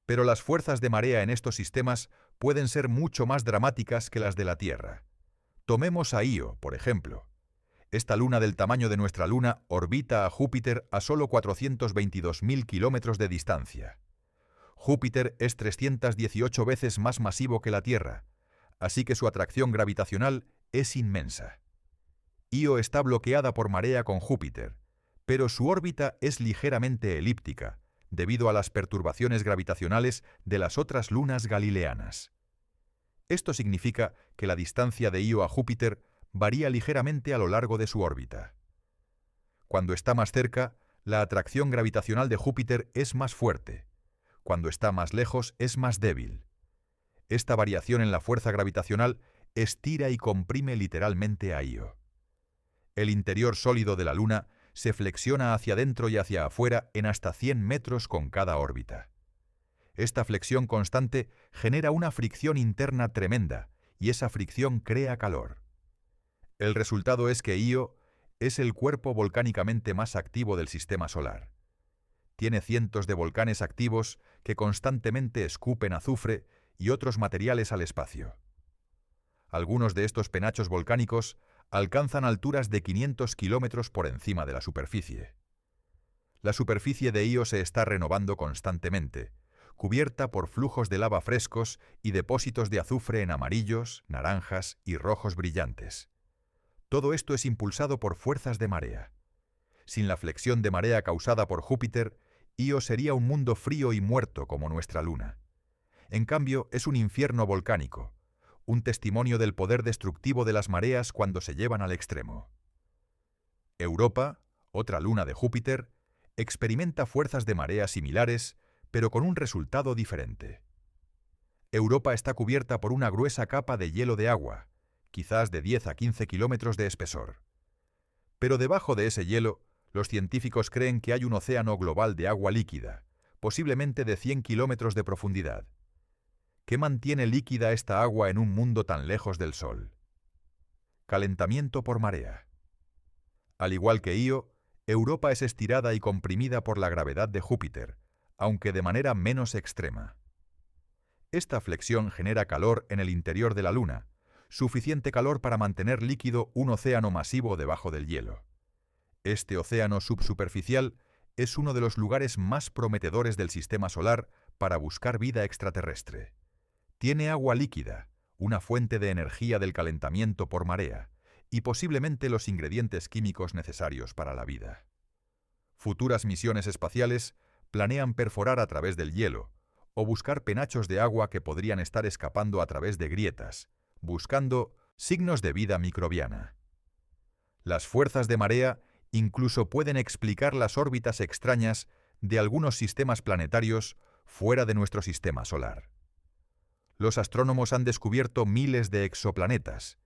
Pero las fuerzas de marea en estos sistemas pueden ser mucho más dramáticas que las de la Tierra. Tomemos a Io, por ejemplo. Esta luna del tamaño de nuestra luna orbita a Júpiter a solo 422.000 kilómetros de distancia. Júpiter es 318 veces más masivo que la Tierra, así que su atracción gravitacional es inmensa. Io está bloqueada por marea con Júpiter, pero su órbita es ligeramente elíptica, debido a las perturbaciones gravitacionales de las otras lunas galileanas. Esto significa que la distancia de Io a Júpiter varía ligeramente a lo largo de su órbita. Cuando está más cerca, la atracción gravitacional de Júpiter es más fuerte. Cuando está más lejos, es más débil. Esta variación en la fuerza gravitacional estira y comprime literalmente a Io. El interior sólido de la Luna se flexiona hacia adentro y hacia afuera en hasta 100 metros con cada órbita. Esta flexión constante genera una fricción interna tremenda, y esa fricción crea calor. El resultado es que Io es el cuerpo volcánicamente más activo del sistema solar. Tiene cientos de volcanes activos que constantemente escupen azufre y otros materiales al espacio. Algunos de estos penachos volcánicos alcanzan alturas de 500 kilómetros por encima de la superficie. La superficie de Io se está renovando constantemente, cubierta por flujos de lava frescos y depósitos de azufre en amarillos, naranjas y rojos brillantes. Todo esto es impulsado por fuerzas de marea. Sin la flexión de marea causada por Júpiter, Io sería un mundo frío y muerto como nuestra Luna. En cambio, es un infierno volcánico, un testimonio del poder destructivo de las mareas cuando se llevan al extremo. Europa, otra luna de Júpiter, experimenta fuerzas de marea similares, pero con un resultado diferente. Europa está cubierta por una gruesa capa de hielo de agua, quizás de 10 a 15 kilómetros de espesor. Pero debajo de ese hielo, los científicos creen que hay un océano global de agua líquida, posiblemente de 100 kilómetros de profundidad. ¿Qué mantiene líquida esta agua en un mundo tan lejos del Sol? Calentamiento por marea. Al igual que Io, Europa es estirada y comprimida por la gravedad de Júpiter, aunque de manera menos extrema. Esta flexión genera calor en el interior de la Luna, suficiente calor para mantener líquido un océano masivo debajo del hielo. Este océano subsuperficial es uno de los lugares más prometedores del sistema solar para buscar vida extraterrestre. Tiene agua líquida, una fuente de energía del calentamiento por marea, y posiblemente los ingredientes químicos necesarios para la vida. Futuras misiones espaciales planean perforar a través del hielo, o buscar penachos de agua que podrían estar escapando a través de grietas, buscando signos de vida microbiana. Las fuerzas de marea incluso pueden explicar las órbitas extrañas de algunos sistemas planetarios fuera de nuestro sistema solar. Los astrónomos han descubierto miles de exoplanetas,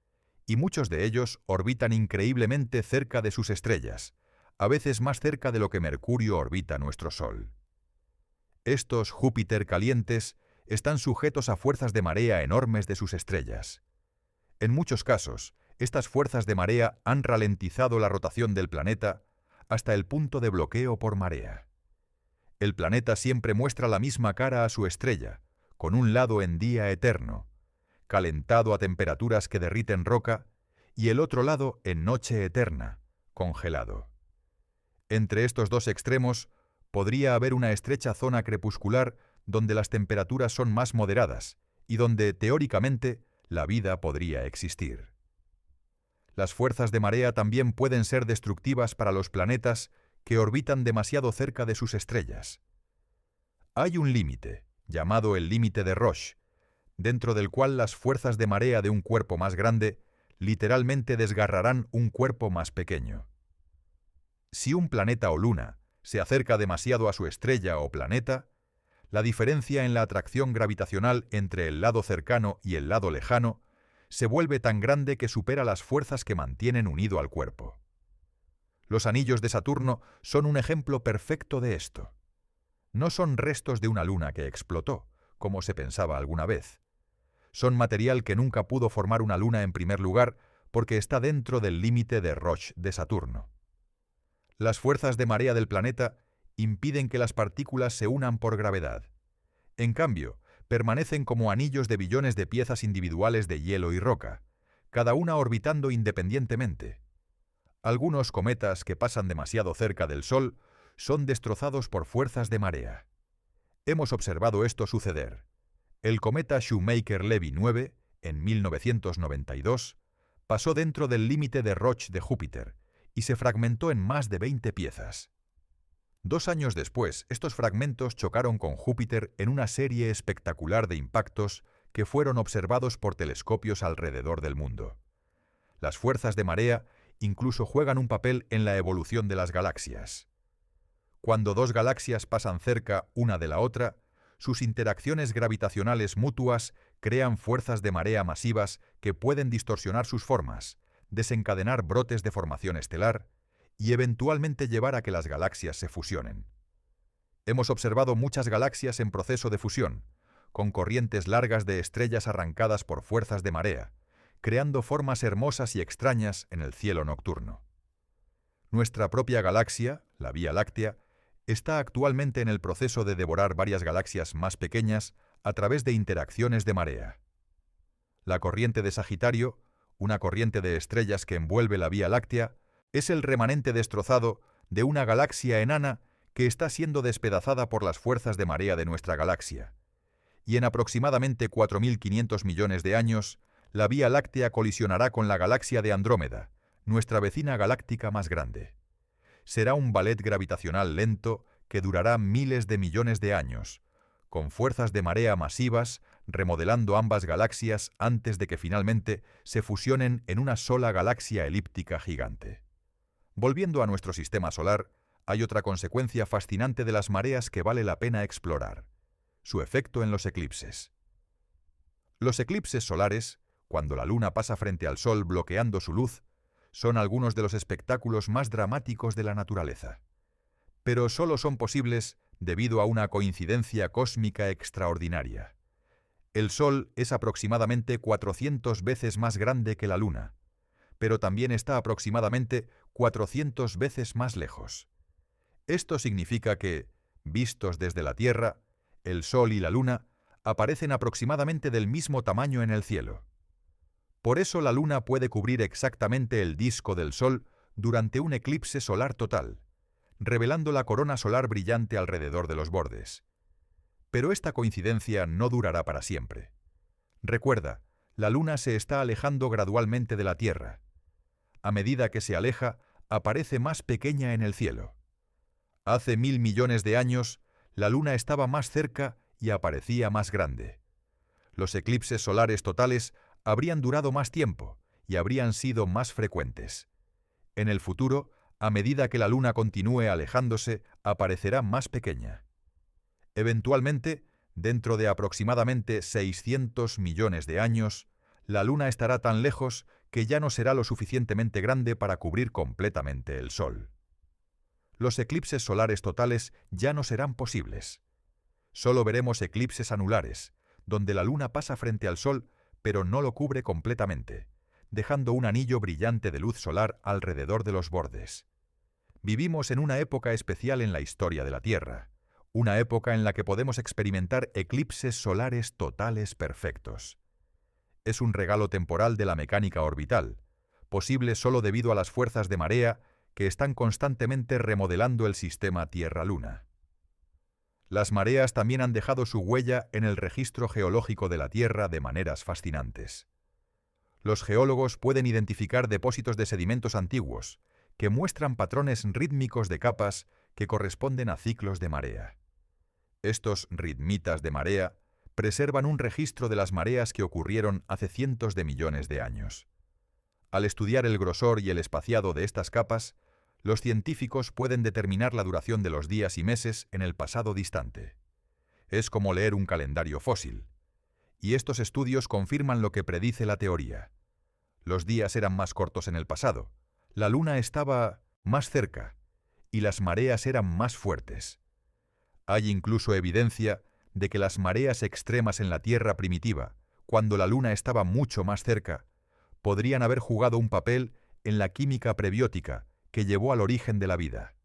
y muchos de ellos orbitan increíblemente cerca de sus estrellas, a veces más cerca de lo que Mercurio orbita nuestro Sol. Estos Júpiter calientes están sujetos a fuerzas de marea enormes de sus estrellas. En muchos casos, estas fuerzas de marea han ralentizado la rotación del planeta hasta el punto de bloqueo por marea. El planeta siempre muestra la misma cara a su estrella, con un lado en día eterno, calentado a temperaturas que derriten roca, y el otro lado en noche eterna, congelado. Entre estos dos extremos podría haber una estrecha zona crepuscular donde las temperaturas son más moderadas y donde, teóricamente, la vida podría existir. Las fuerzas de marea también pueden ser destructivas para los planetas que orbitan demasiado cerca de sus estrellas. Hay un límite, llamado el límite de Roche, dentro del cual las fuerzas de marea de un cuerpo más grande literalmente desgarrarán un cuerpo más pequeño. Si un planeta o luna se acerca demasiado a su estrella o planeta, la diferencia en la atracción gravitacional entre el lado cercano y el lado lejano se vuelve tan grande que supera las fuerzas que mantienen unido al cuerpo. Los anillos de Saturno son un ejemplo perfecto de esto. No son restos de una luna que explotó, como se pensaba alguna vez. Son material que nunca pudo formar una luna en primer lugar porque está dentro del límite de Roche de Saturno. Las fuerzas de marea del planeta impiden que las partículas se unan por gravedad. En cambio, permanecen como anillos de billones de piezas individuales de hielo y roca, cada una orbitando independientemente. Algunos cometas que pasan demasiado cerca del Sol son destrozados por fuerzas de marea. Hemos observado esto suceder. El cometa Shoemaker-Levy 9, en 1992, pasó dentro del límite de Roche de Júpiter y se fragmentó en más de 20 piezas. 2 años después, estos fragmentos chocaron con Júpiter en una serie espectacular de impactos que fueron observados por telescopios alrededor del mundo. Las fuerzas de marea incluso juegan un papel en la evolución de las galaxias. Cuando dos galaxias pasan cerca una de la otra, sus interacciones gravitacionales mutuas crean fuerzas de marea masivas que pueden distorsionar sus formas, desencadenar brotes de formación estelar y eventualmente llevar a que las galaxias se fusionen. Hemos observado muchas galaxias en proceso de fusión, con corrientes largas de estrellas arrancadas por fuerzas de marea, creando formas hermosas y extrañas en el cielo nocturno. Nuestra propia galaxia, la Vía Láctea, está actualmente en el proceso de devorar varias galaxias más pequeñas a través de interacciones de marea. La corriente de Sagitario, una corriente de estrellas que envuelve la Vía Láctea, es el remanente destrozado de una galaxia enana que está siendo despedazada por las fuerzas de marea de nuestra galaxia. Y en aproximadamente 4.500 millones de años, la Vía Láctea colisionará con la galaxia de Andrómeda, nuestra vecina galáctica más grande. Será un ballet gravitacional lento que durará miles de millones de años, con fuerzas de marea masivas remodelando ambas galaxias antes de que finalmente se fusionen en una sola galaxia elíptica gigante. Volviendo a nuestro sistema solar, hay otra consecuencia fascinante de las mareas que vale la pena explorar: su efecto en los eclipses. Los eclipses solares, cuando la Luna pasa frente al Sol bloqueando su luz, son algunos de los espectáculos más dramáticos de la naturaleza. Pero solo son posibles debido a una coincidencia cósmica extraordinaria. El Sol es aproximadamente 400 veces más grande que la Luna, pero también está aproximadamente 400 veces más lejos. Esto significa que, vistos desde la Tierra, el Sol y la Luna aparecen aproximadamente del mismo tamaño en el cielo. Por eso la Luna puede cubrir exactamente el disco del Sol durante un eclipse solar total, revelando la corona solar brillante alrededor de los bordes. Pero esta coincidencia no durará para siempre. Recuerda, la Luna se está alejando gradualmente de la Tierra. A medida que se aleja, aparece más pequeña en el cielo. Hace 1.000 millones de años, la Luna estaba más cerca y aparecía más grande. Los eclipses solares totales habrían durado más tiempo y habrían sido más frecuentes. En el futuro, a medida que la Luna continúe alejándose, aparecerá más pequeña. Eventualmente, dentro de aproximadamente 600 millones de años, la Luna estará tan lejos que ya no será lo suficientemente grande para cubrir completamente el Sol. Los eclipses solares totales ya no serán posibles. Solo veremos eclipses anulares, donde la Luna pasa frente al Sol, pero no lo cubre completamente, dejando un anillo brillante de luz solar alrededor de los bordes. Vivimos en una época especial en la historia de la Tierra, una época en la que podemos experimentar eclipses solares totales perfectos. Es un regalo temporal de la mecánica orbital, posible solo debido a las fuerzas de marea que están constantemente remodelando el sistema Tierra-Luna. Las mareas también han dejado su huella en el registro geológico de la Tierra de maneras fascinantes. Los geólogos pueden identificar depósitos de sedimentos antiguos que muestran patrones rítmicos de capas que corresponden a ciclos de marea. Estos ritmitas de marea preservan un registro de las mareas que ocurrieron hace cientos de millones de años. Al estudiar el grosor y el espaciado de estas capas, los científicos pueden determinar la duración de los días y meses en el pasado distante. Es como leer un calendario fósil. Y estos estudios confirman lo que predice la teoría. Los días eran más cortos en el pasado, la luna estaba más cerca y las mareas eran más fuertes. Hay incluso evidencia de que las mareas extremas en la Tierra primitiva, cuando la luna estaba mucho más cerca, podrían haber jugado un papel en la química prebiótica que llevó al origen de la vida.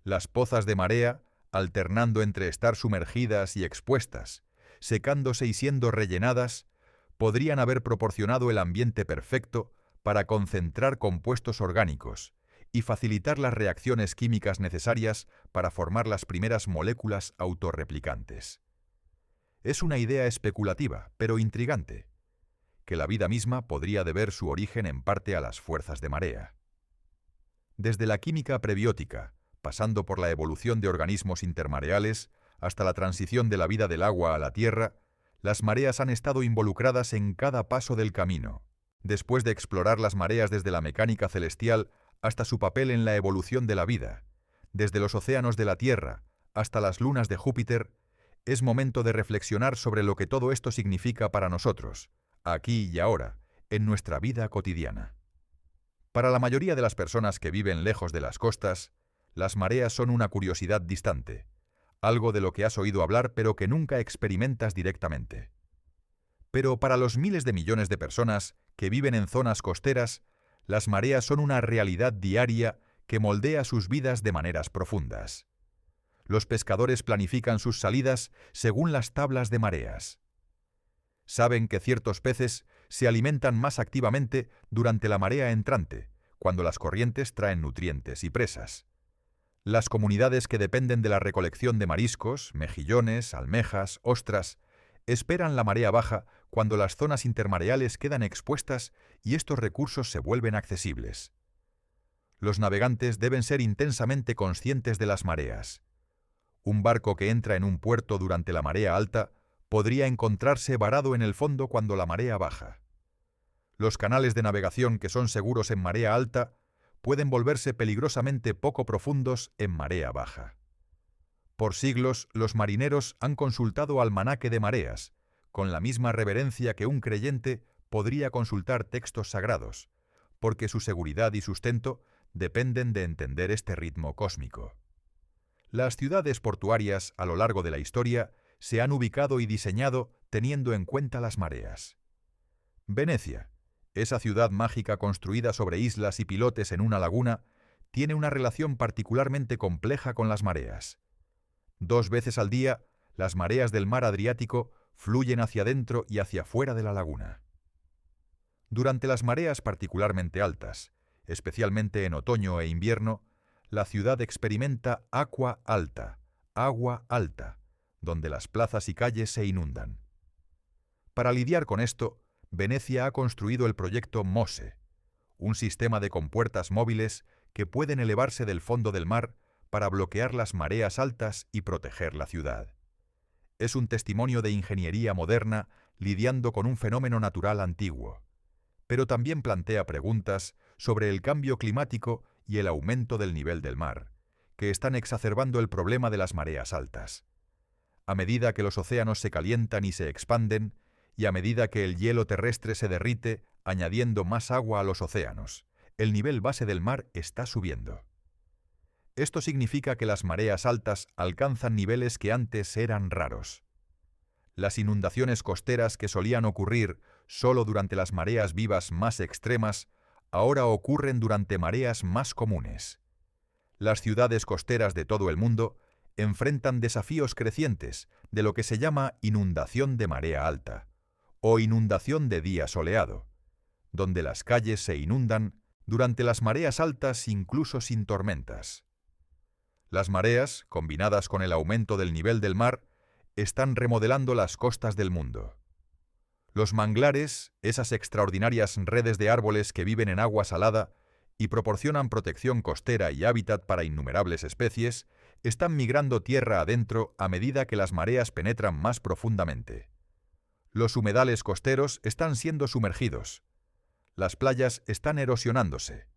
Las pozas de marea, alternando entre estar sumergidas y expuestas, secándose y siendo rellenadas, podrían haber proporcionado el ambiente perfecto para concentrar compuestos orgánicos y facilitar las reacciones químicas necesarias para formar las primeras moléculas autorreplicantes. Es una idea especulativa, pero intrigante, que la vida misma podría deber su origen en parte a las fuerzas de marea. Desde la química prebiótica, pasando por la evolución de organismos intermareales, hasta la transición de la vida del agua a la tierra, las mareas han estado involucradas en cada paso del camino. Después de explorar las mareas desde la mecánica celestial hasta su papel en la evolución de la vida, desde los océanos de la Tierra hasta las lunas de Júpiter, es momento de reflexionar sobre lo que todo esto significa para nosotros, aquí y ahora, en nuestra vida cotidiana. Para la mayoría de las personas que viven lejos de las costas, las mareas son una curiosidad distante, algo de lo que has oído hablar pero que nunca experimentas directamente. Pero para los miles de millones de personas que viven en zonas costeras, las mareas son una realidad diaria que moldea sus vidas de maneras profundas. Los pescadores planifican sus salidas según las tablas de mareas. Saben que ciertos peces se alimentan más activamente durante la marea entrante, cuando las corrientes traen nutrientes y presas. Las comunidades que dependen de la recolección de mariscos, mejillones, almejas, ostras, esperan la marea baja cuando las zonas intermareales quedan expuestas y estos recursos se vuelven accesibles. Los navegantes deben ser intensamente conscientes de las mareas. Un barco que entra en un puerto durante la marea alta podría encontrarse varado en el fondo cuando la marea baja. Los canales de navegación que son seguros en marea alta pueden volverse peligrosamente poco profundos en marea baja. Por siglos, los marineros han consultado almanaque de mareas, con la misma reverencia que un creyente podría consultar textos sagrados, porque su seguridad y sustento dependen de entender este ritmo cósmico. Las ciudades portuarias a lo largo de la historia se han ubicado y diseñado teniendo en cuenta las mareas. Venecia, esa ciudad mágica construida sobre islas y pilotes en una laguna, tiene una relación particularmente compleja con las mareas. 2 veces al día, las mareas del mar Adriático fluyen hacia dentro y hacia fuera de la laguna. Durante las mareas particularmente altas, especialmente en otoño e invierno, la ciudad experimenta agua alta, donde las plazas y calles se inundan. Para lidiar con esto, Venecia ha construido el proyecto MOSE, un sistema de compuertas móviles que pueden elevarse del fondo del mar para bloquear las mareas altas y proteger la ciudad. Es un testimonio de ingeniería moderna lidiando con un fenómeno natural antiguo, pero también plantea preguntas sobre el cambio climático y el aumento del nivel del mar, que están exacerbando el problema de las mareas altas. A medida que los océanos se calientan y se expanden, y a medida que el hielo terrestre se derrite, añadiendo más agua a los océanos, el nivel base del mar está subiendo. Esto significa que las mareas altas alcanzan niveles que antes eran raros. Las inundaciones costeras que solían ocurrir solo durante las mareas vivas más extremas, ahora ocurren durante mareas más comunes. Las ciudades costeras de todo el mundo enfrentan desafíos crecientes de lo que se llama inundación de marea alta, o inundación de día soleado, donde las calles se inundan durante las mareas altas incluso sin tormentas. Las mareas, combinadas con el aumento del nivel del mar, están remodelando las costas del mundo. Los manglares, esas extraordinarias redes de árboles que viven en agua salada y proporcionan protección costera y hábitat para innumerables especies, están migrando tierra adentro a medida que las mareas penetran más profundamente. Los humedales costeros están siendo sumergidos. Las playas están erosionándose.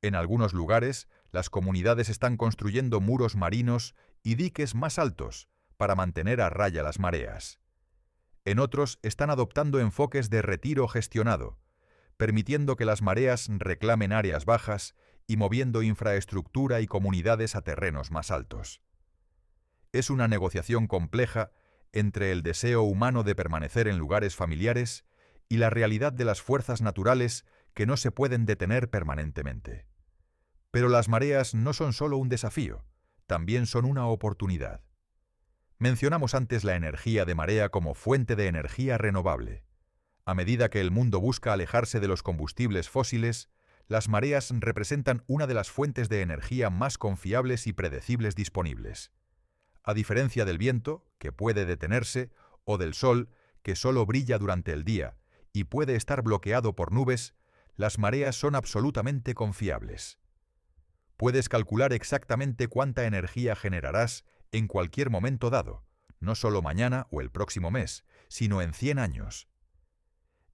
En algunos lugares, las comunidades están construyendo muros marinos y diques más altos para mantener a raya las mareas. En otros están adoptando enfoques de retiro gestionado, permitiendo que las mareas reclamen áreas bajas y moviendo infraestructura y comunidades a terrenos más altos. Es una negociación compleja entre el deseo humano de permanecer en lugares familiares y la realidad de las fuerzas naturales que no se pueden detener permanentemente. Pero las mareas no son solo un desafío, también son una oportunidad. Mencionamos antes la energía de marea como fuente de energía renovable. A medida que el mundo busca alejarse de los combustibles fósiles, las mareas representan una de las fuentes de energía más confiables y predecibles disponibles. A diferencia del viento, que puede detenerse, o del sol, que solo brilla durante el día y puede estar bloqueado por nubes, las mareas son absolutamente confiables. Puedes calcular exactamente cuánta energía generarás en cualquier momento dado, no solo mañana o el próximo mes, sino en 100 años.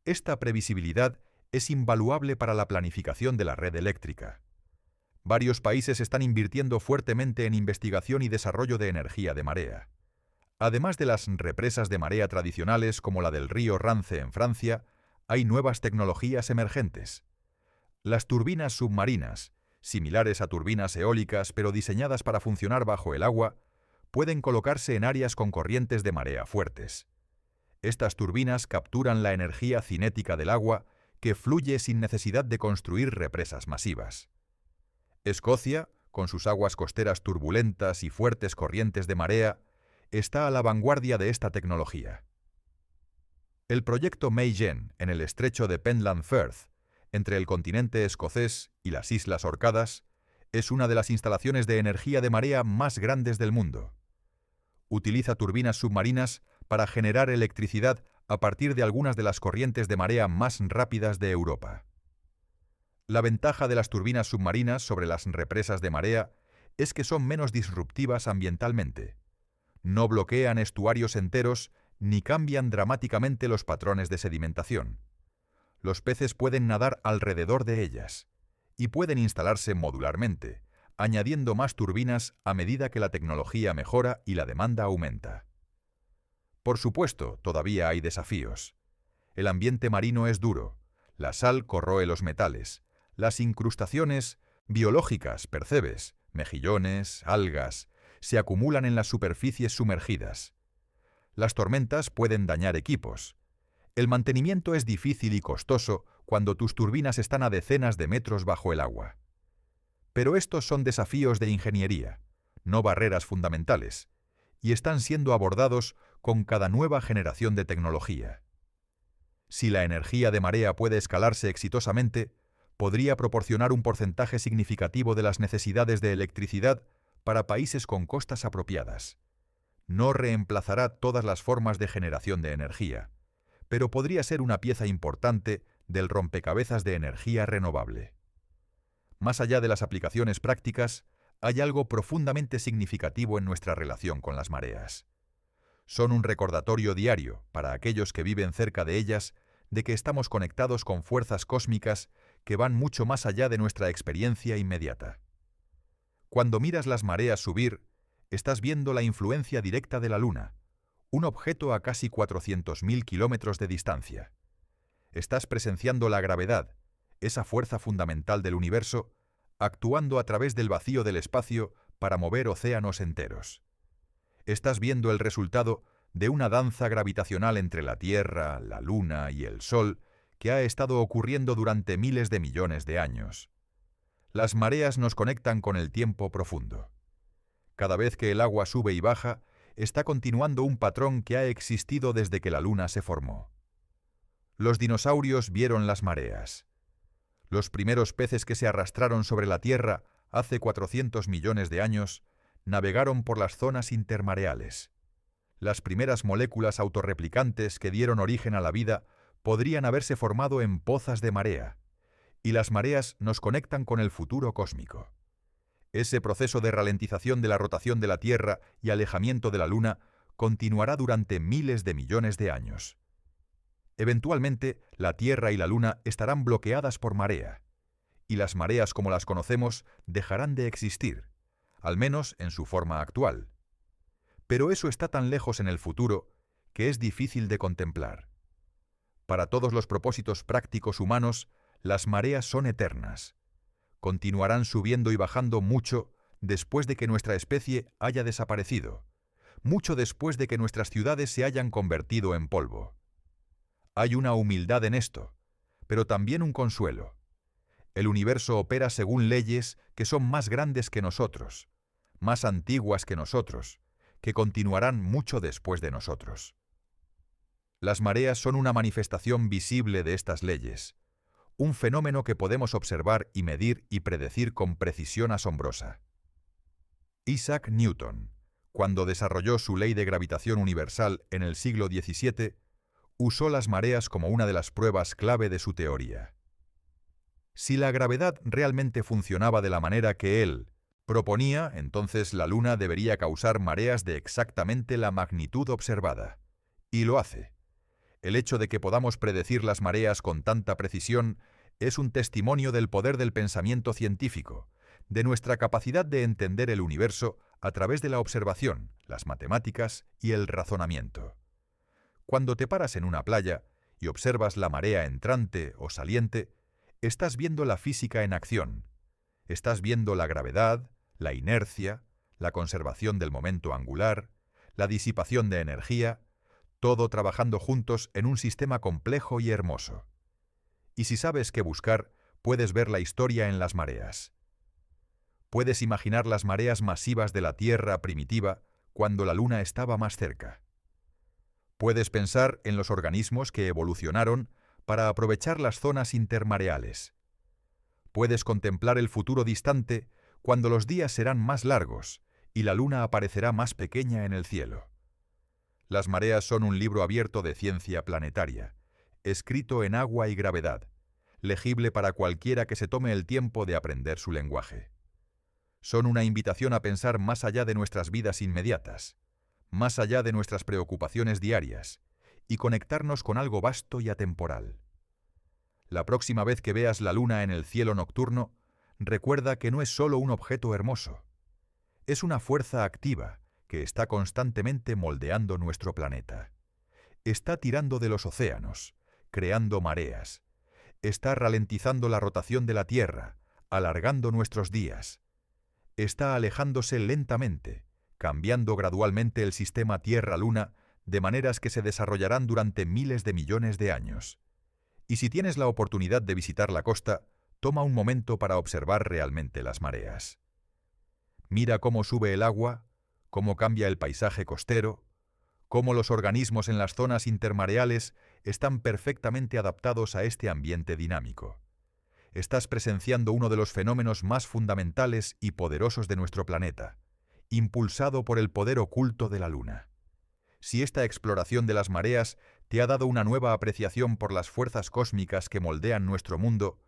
Esta previsibilidad es invaluable para la planificación de la red eléctrica. Varios países están invirtiendo fuertemente en investigación y desarrollo de energía de marea. Además de las represas de marea tradicionales como la del río Rance en Francia, hay nuevas tecnologías emergentes. Las turbinas submarinas, similares a turbinas eólicas pero diseñadas para funcionar bajo el agua, pueden colocarse en áreas con corrientes de marea fuertes. Estas turbinas capturan la energía cinética del agua que fluye sin necesidad de construir represas masivas. Escocia, con sus aguas costeras turbulentas y fuertes corrientes de marea, está a la vanguardia de esta tecnología. El proyecto Maygen, en el estrecho de Pentland Firth, entre el continente escocés y las Islas Orcadas, es una de las instalaciones de energía de marea más grandes del mundo. Utiliza turbinas submarinas para generar electricidad a partir de algunas de las corrientes de marea más rápidas de Europa. La ventaja de las turbinas submarinas sobre las represas de marea es que son menos disruptivas ambientalmente. No bloquean estuarios enteros ni cambian dramáticamente los patrones de sedimentación. Los peces pueden nadar alrededor de ellas y pueden instalarse modularmente, añadiendo más turbinas a medida que la tecnología mejora y la demanda aumenta. Por supuesto, todavía hay desafíos. El ambiente marino es duro, la sal corroe los metales, las incrustaciones biológicas, percebes, mejillones, algas, se acumulan en las superficies sumergidas. Las tormentas pueden dañar equipos. El mantenimiento es difícil y costoso cuando tus turbinas están a decenas de metros bajo el agua. Pero estos son desafíos de ingeniería, no barreras fundamentales, y están siendo abordados con cada nueva generación de tecnología. Si la energía de marea puede escalarse exitosamente, podría proporcionar un porcentaje significativo de las necesidades de electricidad para países con costas apropiadas. No reemplazará todas las formas de generación de energía, pero podría ser una pieza importante del rompecabezas de energía renovable. Más allá de las aplicaciones prácticas, hay algo profundamente significativo en nuestra relación con las mareas. Son un recordatorio diario, para aquellos que viven cerca de ellas, de que estamos conectados con fuerzas cósmicas que van mucho más allá de nuestra experiencia inmediata. Cuando miras las mareas subir, estás viendo la influencia directa de la Luna, un objeto a casi 400.000 kilómetros de distancia. Estás presenciando la gravedad, esa fuerza fundamental del universo, actuando a través del vacío del espacio para mover océanos enteros. Estás viendo el resultado de una danza gravitacional entre la Tierra, la Luna y el Sol que ha estado ocurriendo durante miles de millones de años. Las mareas nos conectan con el tiempo profundo. Cada vez que el agua sube y baja, está continuando un patrón que ha existido desde que la Luna se formó. Los dinosaurios vieron las mareas. Los primeros peces que se arrastraron sobre la Tierra hace 400 millones de años navegaron por las zonas intermareales. Las primeras moléculas autorreplicantes que dieron origen a la vida podrían haberse formado en pozas de marea, y las mareas nos conectan con el futuro cósmico. Ese proceso de ralentización de la rotación de la Tierra y alejamiento de la Luna continuará durante miles de millones de años. Eventualmente, la Tierra y la Luna estarán bloqueadas por marea, y las mareas como las conocemos dejarán de existir, al menos en su forma actual. Pero eso está tan lejos en el futuro que es difícil de contemplar. Para todos los propósitos prácticos humanos, las mareas son eternas. Continuarán subiendo y bajando mucho después de que nuestra especie haya desaparecido, mucho después de que nuestras ciudades se hayan convertido en polvo. Hay una humildad en esto, pero también un consuelo. El universo opera según leyes que son más grandes que nosotros, más antiguas que nosotros, que continuarán mucho después de nosotros. Las mareas son una manifestación visible de estas leyes, un fenómeno que podemos observar y medir y predecir con precisión asombrosa. Isaac Newton, cuando desarrolló su ley de gravitación universal en el siglo XVII, usó las mareas como una de las pruebas clave de su teoría. Si la gravedad realmente funcionaba de la manera que él proponía, entonces la Luna debería causar mareas de exactamente la magnitud observada. Y lo hace. El hecho de que podamos predecir las mareas con tanta precisión es un testimonio del poder del pensamiento científico, de nuestra capacidad de entender el universo a través de la observación, las matemáticas y el razonamiento. Cuando te paras en una playa y observas la marea entrante o saliente, estás viendo la física en acción. Estás viendo la gravedad, la inercia, la conservación del momento angular, la disipación de energía, todo trabajando juntos en un sistema complejo y hermoso. Y si sabes qué buscar, puedes ver la historia en las mareas. Puedes imaginar las mareas masivas de la Tierra primitiva cuando la Luna estaba más cerca. Puedes pensar en los organismos que evolucionaron para aprovechar las zonas intermareales. Puedes contemplar el futuro distante cuando los días serán más largos y la Luna aparecerá más pequeña en el cielo. Las mareas son un libro abierto de ciencia planetaria, escrito en agua y gravedad, legible para cualquiera que se tome el tiempo de aprender su lenguaje. Son una invitación a pensar más allá de nuestras vidas inmediatas, más allá de nuestras preocupaciones diarias, y conectarnos con algo vasto y atemporal. La próxima vez que veas la Luna en el cielo nocturno, recuerda que no es solo un objeto hermoso. Es una fuerza activa que está constantemente moldeando nuestro planeta. Está tirando de los océanos, creando mareas. Está ralentizando la rotación de la Tierra, alargando nuestros días. Está alejándose lentamente, cambiando gradualmente el sistema Tierra-Luna de maneras que se desarrollarán durante miles de millones de años. Y si tienes la oportunidad de visitar la costa, toma un momento para observar realmente las mareas. Mira cómo sube el agua, cómo cambia el paisaje costero, cómo los organismos en las zonas intermareales están perfectamente adaptados a este ambiente dinámico. Estás presenciando uno de los fenómenos más fundamentales y poderosos de nuestro planeta, impulsado por el poder oculto de la Luna. Si esta exploración de las mareas te ha dado una nueva apreciación por las fuerzas cósmicas que moldean nuestro mundo,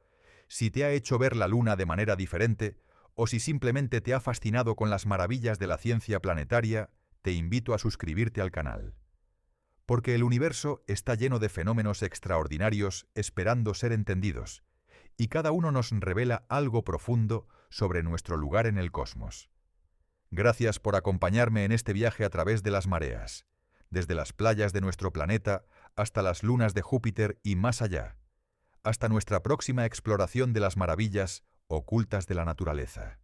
si te ha hecho ver la Luna de manera diferente, o si simplemente te ha fascinado con las maravillas de la ciencia planetaria, te invito a suscribirte al canal. Porque el universo está lleno de fenómenos extraordinarios esperando ser entendidos, y cada uno nos revela algo profundo sobre nuestro lugar en el cosmos. Gracias por acompañarme en este viaje a través de las mareas, desde las playas de nuestro planeta hasta las lunas de Júpiter y más allá, hasta nuestra próxima exploración de las maravillas ocultas de la naturaleza.